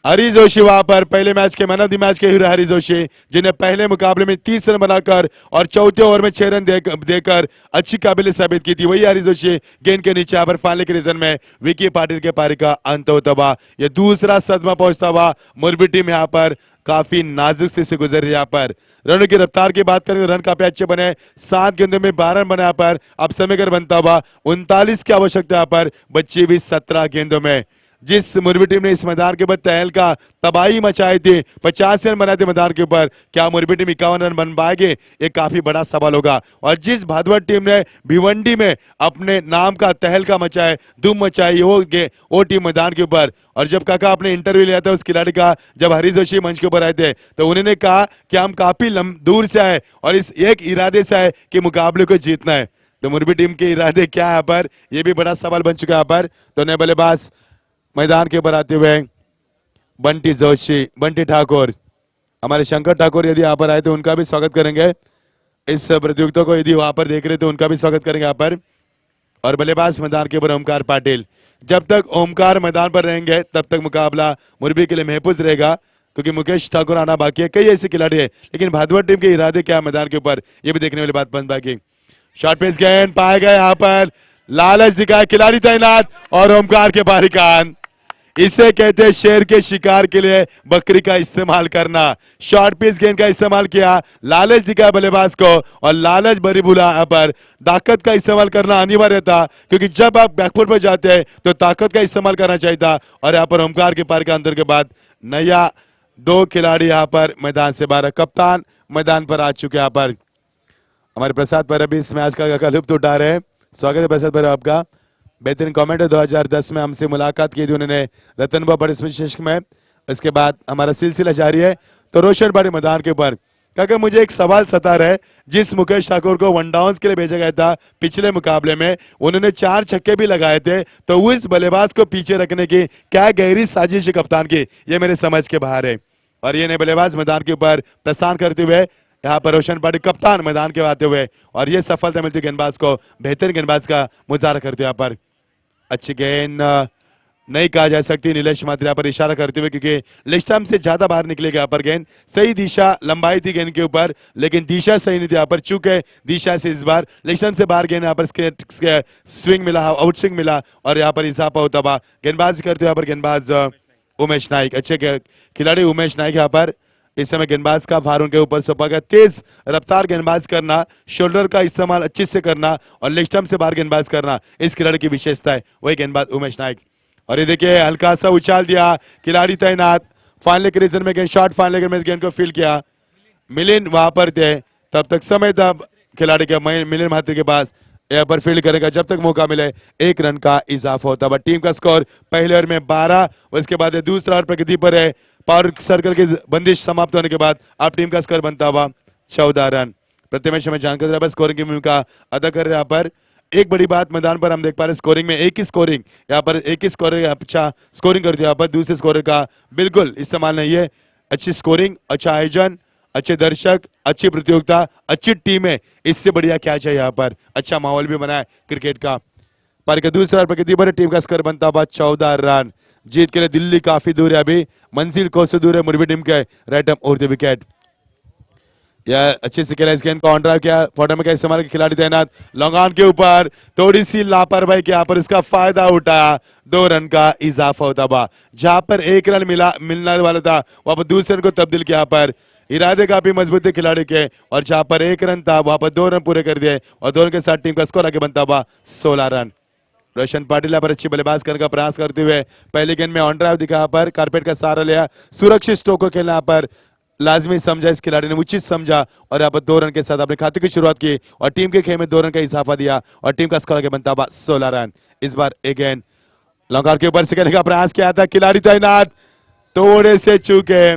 हरी जोशी। वहां पर पहले मैच के मैन ऑफ द मैच के हीरो हरी जोशी, जिन्हें पहले मुकाबले में 30 रन बनाकर और चौथे ओवर में 6 रन देकर अच्छी काबिलियत साबित की थी। वही हरी जोशी गेंद के नीचे यहाँ पर फाइनल के रीजन में विकी पाटिल के पारी का अंत होता हुआ ये दूसरा सदमा पहुंचता हुआ मुरबी टीम यहाँ पर काफी नाजुक से गुजर रही। यहाँ पर रनों की रफ्तार की बात करें तो रन काफी अच्छे बने, 7 गेंदों में 12 रन बने। यहाँ पर अब समीकरण बनता हुआ 39 की आवश्यकता यहाँ पर बची हुई 17 गेंदों में। जिस मुरबी टीम ने इस मैदान के ऊपर तहलका तबाही मचाई थी, 50 रन बनाए थे मैदान के ऊपर, क्या मुरबी टीम 51 रन बन पाएगी? ये काफी बड़ा सवाल होगा। और जिस भादवट टीम ने भिवंडी में अपने नाम का तहलका मचाए, धूम मचाई, वो टीम मैदान के ऊपर। और जब काका आपने इंटरव्यू लिया था उस खिलाड़ी का, जब हरी जोशी मंच के ऊपर आए थे, तो उन्होंने कहा कि हम काफी दूर से आए और इस एक इरादे से आए कि मुकाबले को जीतना है। तो मुरबी टीम के इरादे क्या है यहाँ पर, यह भी बड़ा सवाल बन चुका है यहाँ पर। तो नए बल्लेबाज मैदान के ऊपर आते हुए बंटी जोशी, बंटी ठाकुर, हमारे शंकर ठाकुर यदि यहाँ पर आए तो उनका भी स्वागत करेंगे। इस प्रतियोगिता को यदि वहां पर देख रहे तो उनका भी स्वागत करेंगे यहाँ पर। और बल्लेबाज मैदान के ऊपर ओमकार पाटिल। जब तक ओमकार मैदान पर रहेंगे तब तक मुकाबला मुरबी के लिए महफूज रहेगा, क्योंकि मुकेश ठाकुर आना बाकी है, कई ऐसे खिलाड़ी है, लेकिन भादवट टीम के इरादे क्या है मैदान के ऊपर, ये भी देखने वाली बात बन बाकी। शॉर्ट पेस गेंद पाए गए यहाँ पर, लालच दिखाए खिलाड़ी तैनात और ओमकार के बारी का अंत। इसे कहते हैं शेर के शिकार के लिए बकरी का इस्तेमाल करना। शॉर्ट पिच गेंद का इस्तेमाल किया, लालच दिखाया बल्लेबाज को और लालच भरी बुला पर ताकत का इस्तेमाल करना अनिवार्य था, क्योंकि जब आप बैकफुट पर जाते हैं तो ताकत का इस्तेमाल करना चाहिए था। और यहाँ पर ओमकार के पार के अंदर के बाद नया 2 खिलाड़ी यहाँ पर मैदान से बाहर, कप्तान मैदान पर आ चुके। यहाँ पर हमारे प्रसाद पर अभी इस मैच का लुत्फ उठा रहे हैं। स्वागत है प्रसाद पर आपका। बेहतरीन कमेंट है, 2010 में हमसे मुलाकात की थी उन्होंने रतन बाबा स्मृति में। इसके बाद हमारा सिलसिला जारी है। तो रोशनबाड़ी मैदान के ऊपर क्योंकि मुझे एक सवाल सता रहा है, जिस मुकेश ठाकुर को 1 डाउन के लिए भेजा गया था पिछले मुकाबले में, उन्होंने 4 छक्के भी लगाए थे, तो उस बल्लेबाज को पीछे रखने की क्या गहरी साजिश है कप्तान की, ये मेरे समझ के बाहर है। और ये नए बल्लेबाज मैदान के ऊपर प्रस्थान करते हुए यहाँ पर रोशन पाटिल कप्तान मैदान के आते हुए, और ये सफलता मिलती गेंदबाज को, बेहतर गेंदबाज का मुजाहरा करते हुए। यहाँ पर अच्छी गेंद नहीं कहा जा सकती, नीलेश मात्र यहाँ पर इशारा करते हुए, क्योंकि लेग स्टंप से ज्यादा बाहर निकलेगा। यहाँ पर गेंद सही दिशा लंबाई थी गेंद के ऊपर, लेकिन दिशा सही नहीं थी यहाँ पर, चूंकि दिशा से इस बार लेग स्टंप से बाहर गेंद यहाँ पर स्विंग मिला, आउट स्विंग मिला और यहाँ पर इजाफा होता हुआ। गेंदबाज करते हुए यहाँ पर गेंदबाज उमेश नाइक, अच्छे खिलाड़ी उमेश नाइक यहाँ पर इस समय गेंदबाज का भार उनके ऊपर सौंपा गया। तेज रफ्तार गेंदबाज करना, शोल्डर का इस्तेमाल अच्छे से करना और लेग स्टंप से बाहर गेंदबाज करना इस खिलाड़ी की विशेषता है, वही गेंदबाज उमेश नाइक। और ये देखिए हल्का सा उछाल दिया, खिलाड़ी तैनात, फाइनल के रीजन में गेंद, शॉर्ट फाइनल में गेंद को फील्ड किया। मिलिन वहां पर थे, तब तक समय था खिलाड़ी के, मिलिन महात्री के पास, यहाँ पर फील्ड करेगा जब तक मौका मिले। 1 रन का इजाफा होता है। टीम का स्कोर पहले ओवर में 12, उसके बाद दूसरा ओवर प्रगति पर है। पावर सर्कल की बंदिश समाप्त होने के बाद अब टीम का स्कोर बनता हुआ 14 रन। प्रत्यमेश में जानकर स्कोरिंग की भूमिका अदा कर रहे हैं। यहाँ पर एक बड़ी बात मैदान पर हम देख पा रहे हैं, स्कोरिंग में एक ही स्कोरिंग, यहाँ पर एक ही स्कोर अच्छा स्कोरिंग करती है, यहाँ पर दूसरे स्कोर का बिल्कुल इस्तेमाल नहीं है। अच्छी स्कोरिंग, अच्छा आयोजन, अच्छे दर्शक, अच्छी प्रतियोगिता, अच्छी टीमें, इससे बढ़िया क्या चाहिए। यहाँ पर अच्छा माहौल भी बना है क्रिकेट का। पर के दूसरा प्रगति पर टीम का स्कोर बनता हुआ 14 रन। जीत के लिए दिल्ली काफी दूर है, अभी मंजिल को से दूर है मुरबी टीम के। राइट आर्म और द विकेट, यह अच्छे से खेला, इस गेंद को ऑन ड्राइव किया, फॉर्म का इस्तेमाल किया, खिलाड़ी तैनात, लॉन्ग ऑन के ऊपर थोड़ी सी लापरवाही के यहाँ पर इसका फायदा उठाया, 2 रन का इजाफा होता हुआ। जहां पर 1 रन मिलने वाला था वहां पर दूसरे रन को तब्दील किया। पर इरादे काफी मजबूत थे खिलाड़ी के, और जहां पर 1 रन था वहां पर 2 रन पूरे कर दिए, और 2 रन के साथ टीम का स्कोर आगे बनता हुआ 16 रन। रोशन पाटिल यहाँ पर अच्छी बल्लेबाज करने का प्रयास करते हुए पहले गेंद में ऑन ड्राइव दिखा, पर कारपेट का सहारा लिया, सुरक्षित स्ट्रोक को खेलना पर लाजमी समझा, इस खिलाड़ी ने उचित समझा और यहाँ पर 2 रन के साथ अपने खाते की शुरुआत की और टीम के खेल में 2 रन का इजाफा दिया और टीम का स्कोर आगे बनता हुआ 16 रन। इस बार अगेन लॉन्ग के ऊपर से खेलने का प्रयास किया था, खिलाड़ी तैनात, थोड़े से चूके,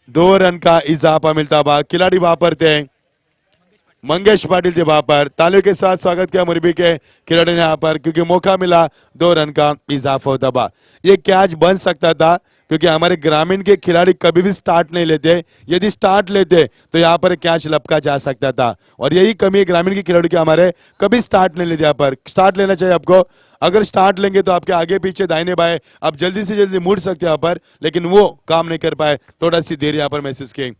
2 रन का इजाफा मिलता हुआ। खिलाड़ी वहां पर थे, मंगेश पाटिल थे वहां पर। तालियों के साथ स्वागत किया मुरबी के खिलाड़ी ने यहाँ पर, क्योंकि मौका मिला 2 रन का इजाफा होता हुआ। ये कैच बन सकता था, क्योंकि हमारे ग्रामीण के खिलाड़ी कभी भी स्टार्ट नहीं लेते। यदि स्टार्ट लेते तो यहाँ पर कैच लपका जा सकता था, और यही कमी है ग्रामीण के खिलाड़ी के, हमारे कभी स्टार्ट नहीं लेते। यहाँ पर स्टार्ट लेना चाहिए आपको। अगर स्टार्ट लेंगे तो आपके आगे पीछे दाहिने बाएं आप जल्दी से जल्दी मुड़ सकते हैं यहाँ पर, लेकिन वो काम नहीं कर पाए, थोड़ा सी देर यहाँ पर महसूस की।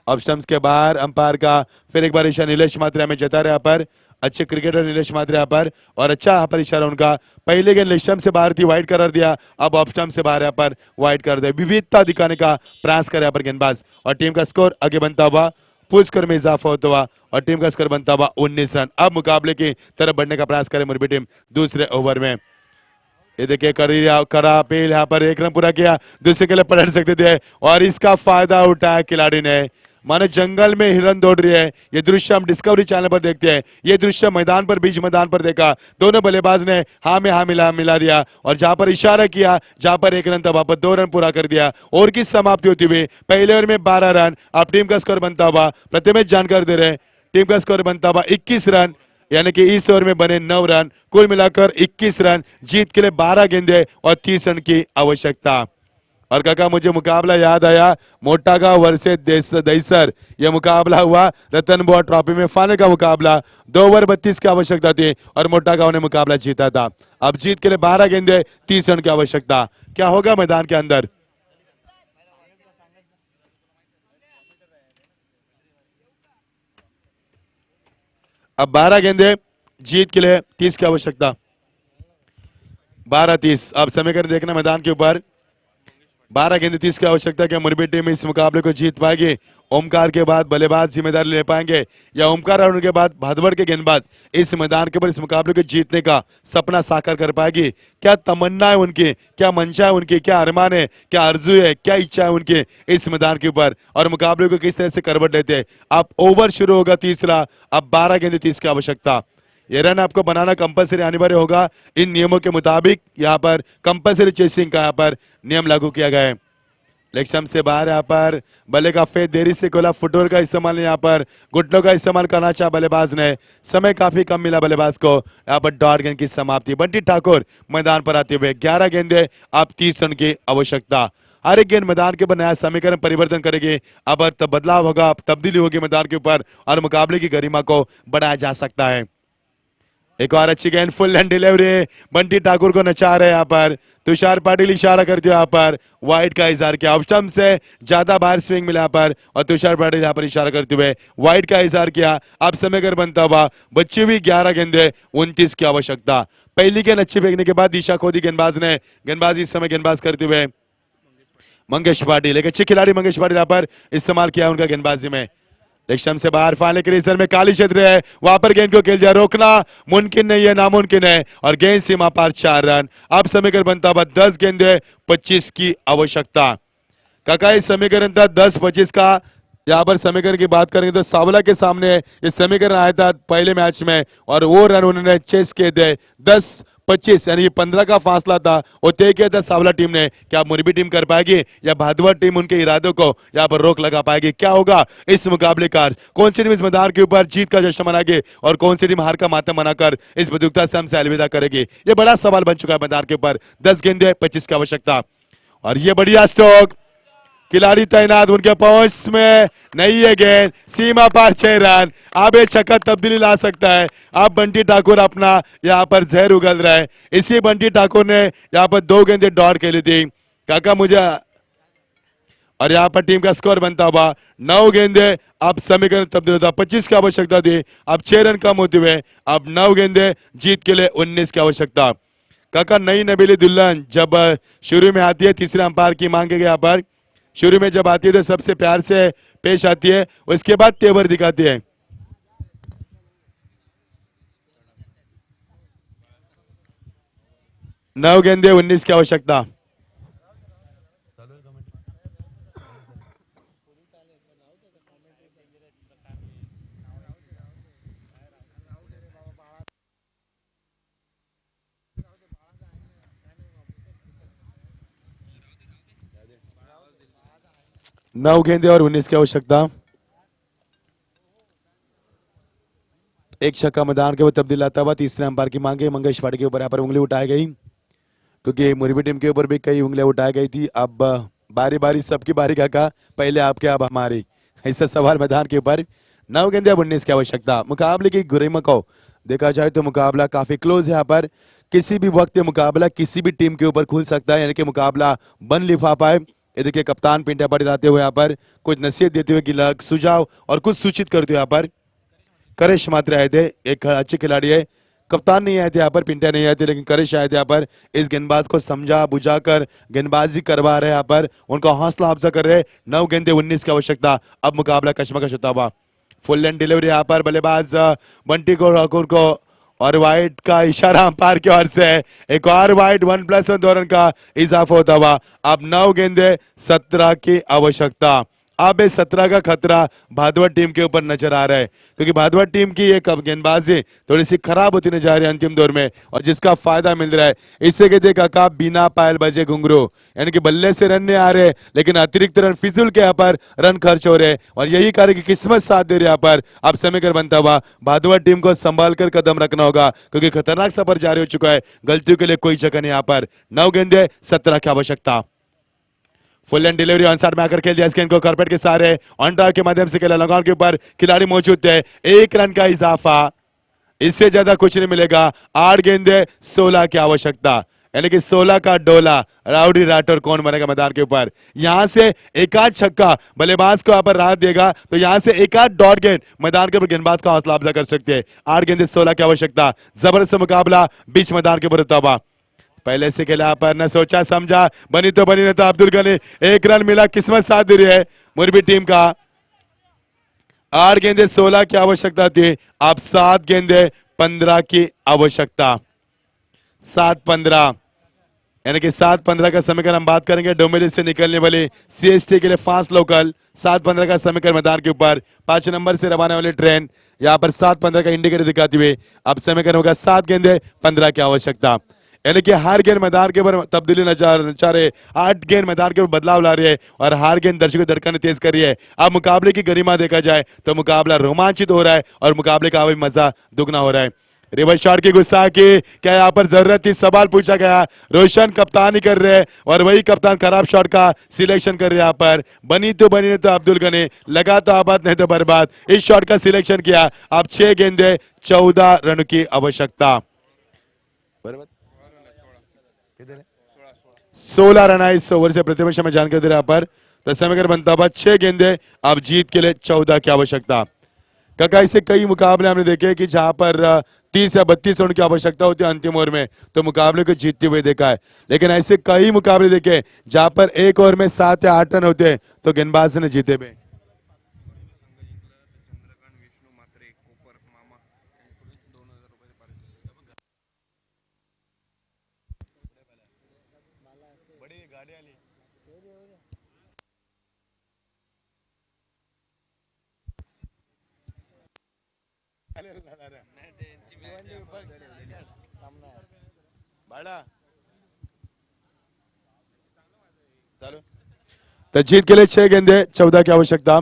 ऑफ स्टंप्स के बाहर अंपायर का फिर एक बार इशारा नीलेश मात्रा में जता रहे यहाँ पर। अच्छे क्रिकेटर नीलेश मात्रा यहाँ पर, और अच्छा यहाँ पर इशारा उनका। पहले गेंद लेग स्टंप से बाहर थी, वाइड करार दिया, अब ऑफ स्टंप से बाहर यहाँ पर वाइड कर दिया। विविधता दिखाने का प्रयास करे यहाँ पर गेंदबाज, और टीम का स्कोर आगे बनता हुआ फुल स्कोर में इजाफा होता हुआ, और टीम का स्कोर बनता हुआ 19 रन। अब मुकाबले की तरफ बढ़ने का प्रयास करे मुरबी टीम दूसरे ओवर में। ये देखिए करा पेल यहाँ पर 1 रन पूरा किया, दूसरे के लिए पलट सकते थे, और इसका फायदा उठाया खिलाड़ी ने। माने जंगल में हिरन दौड़ रही है, ये दृश्य हम डिस्कवरी चैनल पर देखते हैं। ये दृश्य मैदान पर, बीच मैदान पर देखा, दोनों बल्लेबाज ने हाँ में हाँ मिला दिया, और जहां पर इशारा किया, जहां पर 1 रन था वहां पर 2 रन पूरा कर दिया। ओवर की समाप्ति होती हुई पहले ओवर में 12 रन। अब टीम का स्कोर बनता हुआ प्रतिमेश जानकारी दे रहे, टीम का स्कोर बनता हुआ 21 रन, यानी कि इस ओवर में बने 9 रन, कुल मिलाकर 21 रन। जीत के लिए 12 गेंदे और 30 रन की आवश्यकता। और काका मुझे मुकाबला याद आया, मोटागांव वर्सेस दहीसर, यह मुकाबला हुआ रतन बुआ ट्रॉफी में, फाइनल का मुकाबला। 2 ओवर 32 की आवश्यकता थी और मोटागांव ने मुकाबला जीता था। अब जीत के लिए 12 गेंदे 30 रन की आवश्यकता। क्या होगा मैदान के अंदर? अब 12 गेंदे, जीत के लिए 30 की आवश्यकता। 12-30 अब समीकरण देखना मैदान के ऊपर। 12 गेंदे 30 की आवश्यकता। क्या मुरबी टीम इस मुकाबले को जीत पाएगी? ओमकार के बाद बल्लेबाज जिम्मेदारी ले पाएंगे, या ओमकार और उनके बाद भादवड़ के गेंदबाज इस मैदान के ऊपर इस मुकाबले को जीतने का सपना साकार कर पाएगी? क्या तमन्ना है उनकी, क्या मंशा है उनकी, क्या अरमान है, क्या आरजू है, क्या इच्छा है उनकी इस मैदान के ऊपर, और मुकाबले को किस तरह से करवट देते हैं? अब ओवर शुरू होगा तीसरा। अब 12 गेंदे 30 की आवश्यकता। ये रन आपको बनाना कंपलसरी अनिवार्य होगा। इन नियमों के मुताबिक यहाँ पर कंपलसरी चेसिंग का यहाँ पर नियम लागू किया गया है। लेग स्टंप से बाहर यहाँ पर बल्ले का फेद देरी से खोला, फुटवर्क का इस्तेमाल यहाँ पर घुटनों का इस्तेमाल करना चाहा बल्लेबाज ने। समय काफी कम मिला बल्लेबाज को। यहाँ पर डॉट गेंद की समाप्ति। बंटी ठाकुर मैदान पर आते हुए 11 गेंदे, अब 30 रन की आवश्यकता। हर एक गेंद मैदान के ऊपर नया समीकरण परिवर्तन करेगी। अब तब बदलाव होगा, तब्दीली होगी मैदान के ऊपर, और मुकाबले की गरिमा को बढ़ाया जा सकता है। एक और अच्छी गेंद, full hand delivery, Bunty Thakur को नचा रहे यहाँ पर। तुषार पाटिल इशारा करते यहाँ पर वाइड का इजहार किया। ऑफ स्टंप से ज्यादा बाहर स्विंग मिला यहाँ पर, और तुषार पाटिल यहाँ पर इशारा करते हुए वाइड का इजहार किया। अब समीकरण बनता हुआ बच्ची हुई 11 गेंदे 29 की आवश्यकता। पहली गेंद अच्छी फेंकने के बाद दिशा खोदी गेंदबाज ने, गेंदबाज इस समय गेंदबाज करते हुए मंगेश पाटिल, एक अच्छे खिलाड़ी मंगेश पाटिल यहाँ पर इस्तेमाल किया उनका गेंदबाजी में। लेग स्टंप से बाहर फाइनल के रेसर में काली क्षेत्र है, वहां पर गेंद को खेल दिया, रोकना मुमकिन नहीं है, नामुमकिन है, और गेंद सीमा पार 4 रन। अब समीकरण बनता हुआ 10 गेंदे 25 की आवश्यकता। काका इस समीकरण था 10-25 का। यहाँ पर समीकरण की बात करेंगे तो सावला के सामने ये समीकरण आया था पहले मैच में, और वो रन उन्होंने चेस किए थे 10-25, यानी 15 का फासला था, वो तय किया था सावला टीम ने। क्या मुरबी टीम कर पाएगी, या भादवा टीम उनके इरादों को यहाँ पर रोक लगा पाएगी? क्या होगा इस मुकाबले का? कौन सी टीम इस मैदान के ऊपर जीत का जश्न मनाएगी, और कौन सी टीम हार का मातम मनाकर इस प्रतियोगिता से हमसे अलविदा करेगी? ये बड़ा सवाल बन चुका है मैदान के ऊपर। 10 गेंदे 25 की आवश्यकता, और ये बढ़िया स्ट्रोक, खिलाड़ी तैनात, उनके पहुंच में नहीं है गेंद, सीमा पार 6 रन। अब एक छक्का तब्दीली ला सकता है। अब बंटी ठाकुर अपना यहाँ पर जहर उगल रहा है। इसी बंटी ठाकुर ने यहाँ पर 2 गेंदे डॉट खेली थी काका मुझे, और यहाँ पर टीम का स्कोर बनता हुआ 9 गेंदे। अब समीकरण तब्दील होता, 25 की आवश्यकता थी, अब 6 रन कम होते हुए अब 9 गेंदे, जीत के लिए 19 की आवश्यकता। काका नई नबीली दुल्हन जब शुरू में आती है, तीसरे अंपायर की मांगे यहाँ पर शुरू में जब आती है तो सबसे प्यार से पेश आती है, उसके बाद तेवर दिखाती है। नौ गेंदे 19 की आवश्यकता। नौ गेंदे और 19 की आवश्यकता। एक छक्का मैदान के वो तब्दील आता हुआ, तीसरे अंपायर की मांगे मंगेश पाटिल के ऊपर यहाँ पर उंगली उठाई गई। क्योंकि मुरबी टीम के ऊपर भी कई उंगलियां उठाई गई थी। अब बारी बारी सबकी बारी काका, पहले आपके अब हमारी, ऐसा सवाल मैदान के ऊपर। 9 गेंदे अब 19 की आवश्यकता। मुकाबले की गरिमा को देखा जाए तो मुकाबला काफी क्लोज है। यहाँ पर किसी भी वक्त ये मुकाबला किसी भी टीम के ऊपर खुल सकता है, यानी कि मुकाबला बन लिफाफा है। ये देखिए कप्तान पिंटा पाटिल आते हुए यहाँ पर कुछ नसीहत देते हुए, कि सुझाव और कुछ सूचित करते हुए यहाँ पर करेश मात्र आए थे। एक अच्छे खिलाड़ी है, कप्तान नहीं आए थे यहाँ पर, पिंटा नहीं आए थे, लेकिन करेश आए थे यहाँ पर। इस गेंदबाज को समझा बुझा कर गेंदबाजी करवा रहे यहाँ पर, उनका हौसला अफजा कर रहे। 9 गेंदे 19 की आवश्यकता। अब मुकाबला कशमकश होता हुआ। फुल लेंथ डिलीवरी यहाँ पर बल्लेबाज बंटी को ठाकुर को, और वाइड का इशारा अंपायर की ओर से। एक और वाइड, 1+1 दौरान का इजाफा होता हुआ। अब 9 गेंदे 17 की आवश्यकता। अब इस 17 का खतरा भादवा टीम के ऊपर नजर आ रहा है, क्योंकि भादवा टीम की एक गेंदबाजी थोड़ी सी खराब होती नजर आ रही है अंतिम दौर में, और जिसका फायदा मिल रहा है। इससे कहते काका बिना पायल बजे घुंघरू, यानी कि बल्ले से रन नहीं आ रहे, लेकिन अतिरिक्त रन फिजुल के यहाँ पर रन खर्च हो रहे, और यही कार्य की किस्मत साथ दे रही है यहाँ पर। अब समीकरण बनता हुआ भादवा टीम को संभाल कर कदम रखना होगा, क्योंकि खतरनाक सफर जारी हो चुका है। गलतियों के लिए कोई जगह नहीं यहाँ पर। 9 गेंदे 17 की आवश्यकता। Full and delivery on side में आकर खेल दिया इसके, इनको कारपेट के सारे ऑन ड्राइव के माध्यम से खेला। लगान के ऊपर खिलाड़ी मौजूद थे। 1 रन का इजाफा, इससे ज्यादा कुछ नहीं मिलेगा। 8 गेंदे 16 की आवश्यकता, यानी कि 16 का डोला। राउडी राठौर कौन बनेगा मैदान के ऊपर? यहां से एक आध छक्का बल्लेबाज को यहाँ पर राहत देगा, तो यहां से एक आध डॉट गेंद मैदान के ऊपर गेंदबाज का हौसला अफजा कर सकते हैं। 8 गेंदे 16 की आवश्यकता। जबरदस्त मुकाबला बीच मैदान के ऊपर होता हुआ। पहले से खेला पर न सोचा समझा, बनी तो बनी, नहीं तो अब्दुल गनी। 1 रन मिला, किस्मत साथ दे रही है मुरबी टीम का। 8 गेंदे 16 की आवश्यकता थी, अब 7 गेंदे 15 की आवश्यकता। 7-15, यानी कि 7-15 का समीकरण हम बात करेंगे। डोमिनिक से निकलने वाली सीएसटी के लिए फास्ट लोकल 7-15 का समीकरण मैदान के ऊपर। 5 नंबर से रवाना वाली ट्रेन यहाँ पर 7-15 का इंडिकेटर दिखाती हुई अब समीकरण होगा 7 गेंदे 15 की आवश्यकता। यानी कि हार गेंद मैदान के ऊपर तब्दीली नजर चाह रहे, 8 गेंद मैदान के ऊपर बदलाव ला रही है, और हार गेंद दर्शकों की धड़कन तेज कर रही है। अब मुकाबले की गरिमा देखा जाए तो मुकाबला रोमांचित हो रहा है, और मुकाबले का मजा दुगना हो रहा है। रिवर्स शॉट की गुस्सा की क्या यहाँ पर जरूरत थी? सवाल पूछा गया। रोशन कप्तानी कर रहे हैं, और वही कप्तान खराब शॉट का सिलेक्शन कर रहे हैं। यहाँ पर बनी तो बनी, नहीं तो अब्दुल गनी, लगा तो आबाद नहीं तो बर्बाद। इस शॉट का सिलेक्शन किया। अब 6 गेंदे 14 रन की आवश्यकता। 16 रन है इस ओवर से प्रतिपक्ष में जानकारी दे रहा पर। तो समीकरण बनता हुआ 6 गेंदे अब जीत के लिए 14 की आवश्यकता। काका ऐसे कई मुकाबले हमने देखे कि जहां पर 30 या 32 रन की आवश्यकता होती है अंतिम ओवर में, तो मुकाबले को जीतते हुए देखा है। लेकिन ऐसे कई मुकाबले देखे जहां पर एक ओवर में 7 या 8 रन होते हैं तो गेंदबाज ने जीते हुए। तो जीत के लिए 6 गेंदे 14 की आवश्यकता।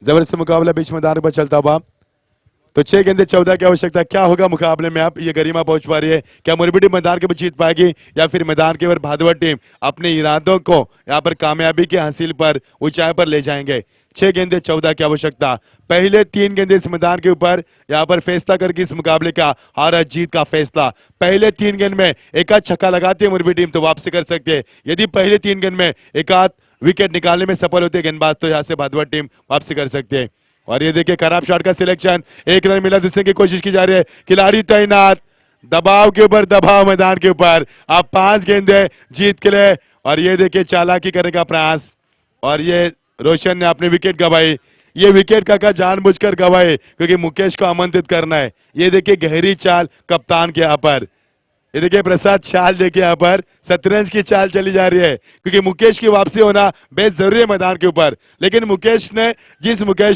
जबरदस्त मुकाबला बीच मैदान पर चलता हुआ। तो 6 गेंदे 14 की आवश्यकता। क्या होगा मुकाबले में? अब ये गरिमा पहुंच पा रही है, क्या मुरबी टीम मैदान के ऊपर जीत पाएगी, या फिर मैदान के ऊपर भादवा टीम अपने इरादों को यहाँ पर कामयाबी के हासिल पर ऊंचाई पर ले जाएंगे? 6 गेंदे 14 की आवश्यकता। पहले 3 गेंदे इस मैदान के ऊपर यहाँ पर फैसला करके इस मुकाबले का हार जीत का फैसला। पहले 3 गेंद में एक आध छक्का लगाती है मुरबी टीम तो वापसी कर सकती है। यदि पहले 3 गेंद में एक आध विकेट निकालने में सफल होते गेंदबाज तो यहाँ से भादवा टीम वापसी कर सकती है। और ये देखिए खराब शॉट का सिलेक्शन। 1 रन मिला, दूसरे की कोशिश की जा रही है। खिलाड़ी तैनात, दबाव के ऊपर दबाव मैदान के ऊपर। अब 5 गेंदे जीत के लिए, और ये देखिए चालाकी करने का प्रयास, और ये रोशन ने अपनी विकेट गंवाई। ये विकेट काका जानबूझकर गंवाए क्योंकि मुकेश को आमंत्रित करना है। ये देखिए गहरी चाल कप्तान के यहाँ पर। ये देखिए प्रसाद चाल देखिए यहाँ पर शतरंज की चाल चली जा रही है, क्योंकि मुकेश की वापसी होना बेहद जरूरी है मैदान के ऊपर। लेकिन मुकेश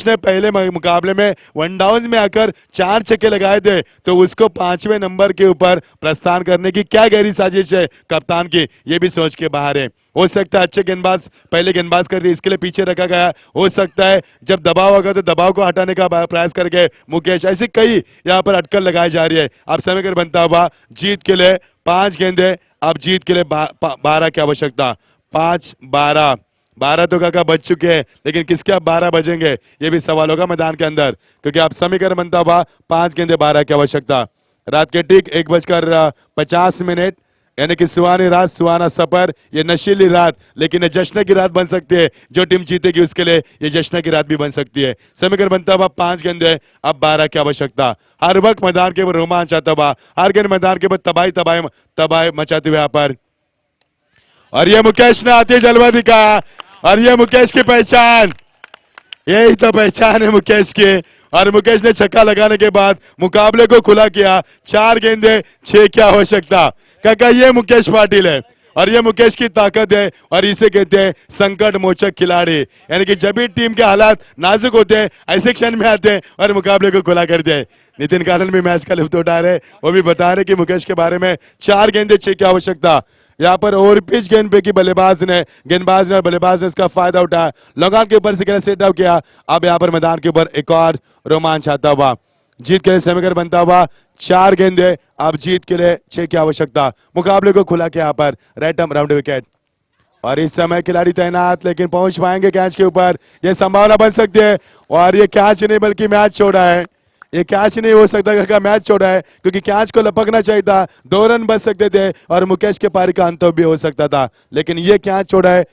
ने पहले मुकाबले में 1 डाउन में आकर 4 छक्के लगाए थे, तो उसको 5वें नंबर के ऊपर प्रस्थान करने की क्या गहरी साजिश है कप्तान की, ये भी सोच के बाहर है। हो सकता है अच्छे गेंदबाज पहले गेंदबाज कर दी, इसके लिए पीछे रखा गया। हो सकता है जब दबाव होगा तो दबाव को हटाने का प्रयास करके मुकेश, ऐसी कई यहाँ पर अटकल लगाई जा रही है। अब समीकरण बनता हुआ जीत के लिए 5 गेंदे अब जीत के लिए 12 की आवश्यकता। 5-12, 12 तो काका बज चुके हैं, लेकिन किसके अब 12 बजेंगे ये भी सवाल होगा मैदान के अंदर, क्योंकि आप समीकरण बनता हुआ 5 गेंदे 12 की आवश्यकता। रात के ठीक 1:50, यानी कि सुहानी रात, सुहाना सफर, ये नशीली रात, लेकिन ये जश्न की रात बन सकती है। जो टीम जीतेगी उसके लिए ये जश्न की रात भी बन सकती है। समीकरण बनता हुआ 5 गेंदे अब 12 की आवश्यकता। हर वक्त मैदान के ऊपर रोमांच आता हुआ, हर गेंद मैदान के ऊपर तबाही मचाते हुए यहाँ पर, और ये मुकेश ने आती जलवा दिखाया, और ये मुकेश की पहचान, यही तो पहचान है मुकेश की। और मुकेश ने छक्का लगाने के बाद मुकाबले को खुला किया। 4 गेंदे 6 की आवश्यकता। काका ये मुकेश पाटिल है, और ये मुकेश की ताकत है, और इसे कहते हैं संकट मोचक खिलाड़ी। यानी कि जब भी टीम के हालात नाजुक होते हैं ऐसे क्षण में आते हैं और मुकाबले को खुला करते हैं। नितिन कारण भी मैच का लुत्फ उठा रहे, वो भी बता रहे कि मुकेश के बारे में 4 गेंदे 6 की आवश्यकता। यहाँ पर ओवर पिच गेंद पे की गेंदबाज ने और बल्लेबाज ने इसका फायदा उठाया, लगान के ऊपर से सेट आउट किया। अब यहाँ पर मैदान के ऊपर एक और रोमांच आता हुआ, जीत के लिए समीकरण बनता हुआ 4 गेंदे अब जीत के लिए 6 की आवश्यकता। मुकाबले को खुला किया यहाँ पर राइट आर्म राउंड विकेट, और इस समय खिलाड़ी तैनात, लेकिन पहुंच पाएंगे कैच के ऊपर, यह संभावना बन सकती है। और ये कैच नहीं बल्कि मैच छोड़ा है, ये कैच नहीं हो सकता का मैच छोड़ा है, क्योंकि कैच को लपकना चाहिए था, 2 रन बच सकते थे और मुकेश के पारी का अंत भी हो सकता था, लेकिन ये कैच छोड़ा है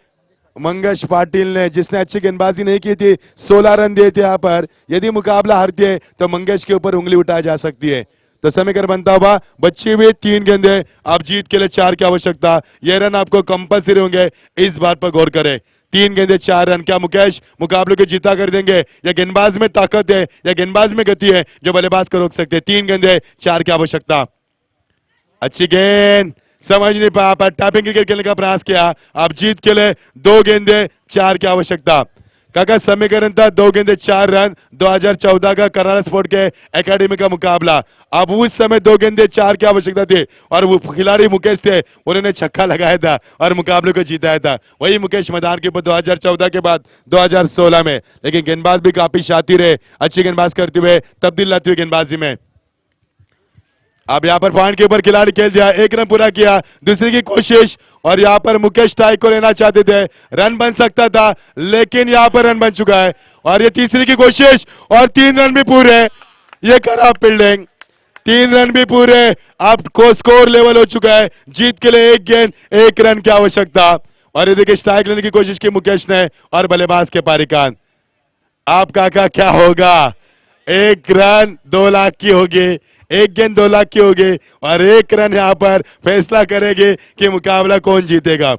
मंगेश पाटिल ने, जिसने अच्छी गेंदबाजी नहीं की थी। 16 रन दिए थे यहाँ पर। यदि मुकाबला हारती है तो मंगेश के ऊपर उंगली उठाई जा सकती है। तो समीकरण बनता हुआ बच्ची हुई 3 गेंदे अब जीत के लिए 4 की आवश्यकता। ये रन आपको कंपल्सरी होंगे, इस बात पर गौर करें। 3 गेंदे 4 रन, क्या मुकेश मुकाबले को जीता कर देंगे, या गेंदबाज में ताकत है, या गेंदबाज में गति है जो बल्लेबाज को रोक सकते हैं। 3 गेंदे 4 की आवश्यकता। अच्छी गेंद, समझ नहीं पाया पर टैपिंग क्रिकेट खेलने का प्रयास किया। अब जीत के लिए 2 गेंदे 4 की आवश्यकता। काका समीकरण था 2 गेंदे 4 रन, 2014 का कराला स्पोर्ट के एकेडमी का मुकाबला। अब उस समय 2 गेंदे 4 की आवश्यकता थी, और वो खिलाड़ी मुकेश थे, उन्होंने छक्का लगाया था और मुकाबले को जीताया था। वही मुकेश मैदान के ऊपर 2014 के बाद 2016 में, लेकिन गेंदबाज भी काफी शातिर है, अच्छी गेंदबाज करते हुए, तब्दील लाते हुए गेंदबाजी में। अब यहाँ पर पॉइंट के ऊपर खिलाड़ी खेल दिया, 1 रन पूरा किया, दूसरी की कोशिश, और यहाँ पर मुकेश टाई को लेना चाहते थे, रन बन सकता था, लेकिन यहाँ पर रन बन चुका है। और ये तीसरी की कोशिश, और 3 रन भी पूरे। ये खराब फील्डिंग, 3 रन भी पूरे। अब को स्कोर लेवल हो चुका है, जीत के लिए 1 गेंद 1 रन की आवश्यकता। और ये देखिए स्ट्राइक लेने की कोशिश की मुकेश ने, और बल्लेबाज के पारिकान। आप काका क्या होगा, 1 रन 2 लाख की होगी, 1 गेंद 2 लाख की होगी, और 1 रन यहाँ पर फैसला करेगी कि मुकाबला कौन जीतेगा।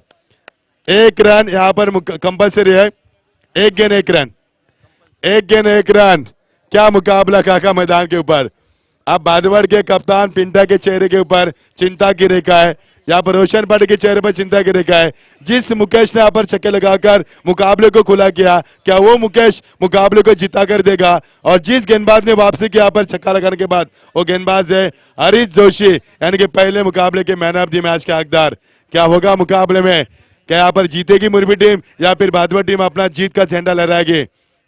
1 रन यहाँ पर कंपल्सरी है, 1 गेंद 1 रन, 1 गेंद 1 रन। क्या मुकाबला काका मैदान के ऊपर। अब बादवड़ के कप्तान पिंटा के चेहरे के ऊपर चिंता की रेखा है, यहाँ पर रोशन पाटिल के चेहरे पर चिंता की रेखा है। जिस मुकेश ने यहाँ पर छक्के लगाकर मुकाबले को खुला किया, क्या वो मुकेश मुकाबले को जिता कर देगा। और जिस गेंदबाज ने वापसी की यहाँ पर छक्का लगाने के बाद, वो गेंदबाज है हरीश जोशी, यानी कि पहले मुकाबले के मैन ऑफ द मैच के हकदार। क्या होगा मुकाबले में, क्या यहाँ पर जीतेगी मुरबी टीम, या फिर बादवा टीम अपना जीत का झंडा लहराएगी।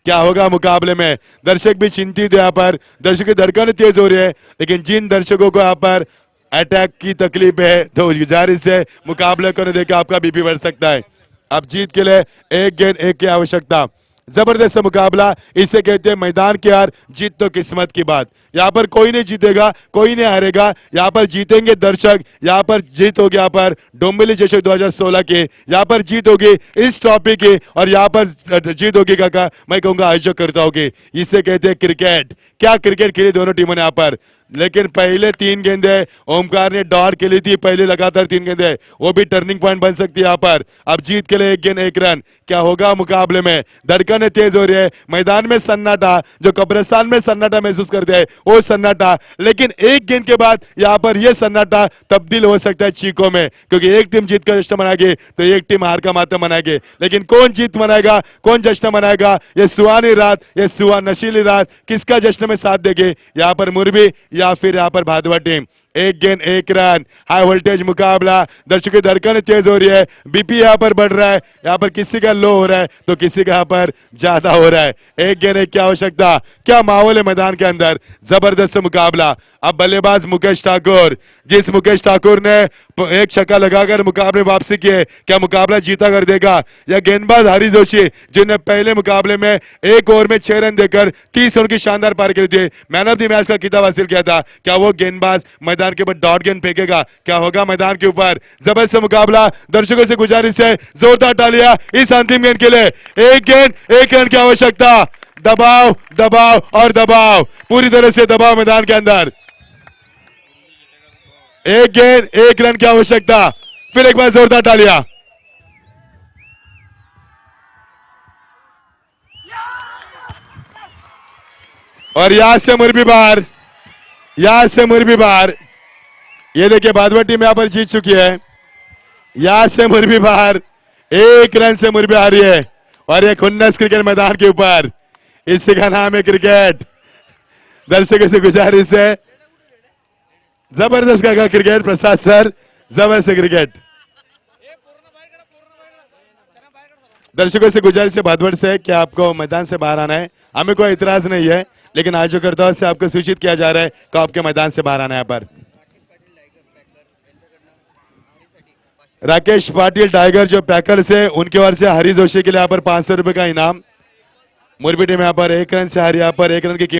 क्या होगा मुकाबले में। दर्शक भी चिंतित है, यहाँ पर दर्शक की धड़कन तेज हो रही है, लेकिन जिन दर्शकों को यहाँ पर अटैक की तकलीफ है, तो गुजारिश से मुकाबले को देखकर आपका बीपी बढ़ सकता है। अब जीत के लिए 1 गेंद 1 की आवश्यकता। जबरदस्त मुकाबला, इसे कहते हैं मैदान की हार, जीत तो किस्मत की बात। यहाँ पर कोई नहीं जीतेगा, कोई नहीं हारेगा, यहाँ पर जीतेंगे दर्शक। यहाँ पर जीत होगी यहाँ पर डोंबिवली जैसे 2016 की, यहाँ पर जीत होगी इस ट्रॉफी की, और यहाँ पर जीत होगी काका मैं कहूंगा आयोजक करता होगी। इसे कहते हैं क्रिकेट। क्या क्रिकेट खेली दोनों टीमों ने यहाँ पर, लेकिन पहले 3 गेंदे ओमकार ने डॉट खेली थी, पहले लगातार 3 गेंदे, वो भी टर्निंग पॉइंट बन सकती है यहाँ पर। अब जीत के लिए 1 गेंद 1 रन। क्या होगा मुकाबले में, धड़कन तेज हो रही है, मैदान में सन्नाटा, जो कब्रिस्तान में सन्नाटा महसूस करते हैं वो सन्नाटा, लेकिन 1 गेंद के बाद यहाँ पर यह सन्नाटा तब्दील हो सकता है चीखों में, क्योंकि एक टीम जीत का जश्न मनाएगी तो एक टीम हार का मातम मनाएगी। लेकिन कौन जीत मनाएगा, कौन जश्न मनाएगा, ये सुहानी रात, ये नशीली रात किसका जश्न में साथ देगी, यहाँ पर मुरबी या फिर यहाँ पर भादवा टीम। एक गेंद एक रन। हाई वोल्टेज मुकाबला, दर्शकों की धड़कन तेज हो रही है, बीपी यहाँ पर बढ़ रहा है, यहाँ पर किसी का लो हो रहा है तो किसी का यहाँ पर ज्यादा हो रहा है। एक गेंद एक की आवश्यकता, क्या माहौल है मैदान के अंदर, जबरदस्त मुकाबला। अब बल्लेबाज मुकेश ठाकुर, जिस मुकेश ठाकुर ने एक छक्का लगाकर मुकाबले में वापसी की है, क्या मुकाबला जीता कर देगा? या गेंदबाज हरी जोशी, जिन्हें पहले मुकाबले में एक ओवर में 6 रन देकर 30 रन की शानदार पारी खेली थी, मैन ऑफ द मैच का खिताब हासिल किया था, क्या वो गेंदबाज मैदान के ऊपर डॉट गेंद फेंकेगा? क्या होगा मैदान के ऊपर? जबरदस्त मुकाबला। दर्शकों से गुजारिश है जोरदार तालियां इस अंतिम गेंद के लिए। एक गेंद एक रन की आवश्यकता, दबाव दबाव और दबाव, पूरी तरह से दबाव मैदान के अंदर। एक गेंद एक रन की आवश्यकता, फिर एक बार जोरदार तालियां। और यहां से मुरबी बाहर, यहां से मुरबी बाहर। ये देखिए भादवा टीम यहां पर जीत चुकी है, यहां से मुरबी बाहर, एक रन से मुरबी हारी है। और ये खुन्नस क्रिकेट मैदान के ऊपर, इसी का नाम है क्रिकेट। दर्शकों से गुजारिश है, जबरदस्त का क्रिकेट प्रसाद सर, जबरदस्त क्रिकेट। दर्शकों से गुजारिश है भादवड़ से कि आपको मैदान से बाहर आना है, हमें कोई इतराज नहीं है, लेकिन आयोजकर्ताओं से आपको सूचित किया जा रहा है कि आपके मैदान से बाहर आना है। यहाँ पर राकेश पाटिल टाइगर जो पैकर से, उनकी ओर से हरी जोशी के लिए यहाँ पर 500 रुपए का इनाम। मुरबी टीम यहाँ पर 1 रन से हारी, यहाँ पर 1 रन की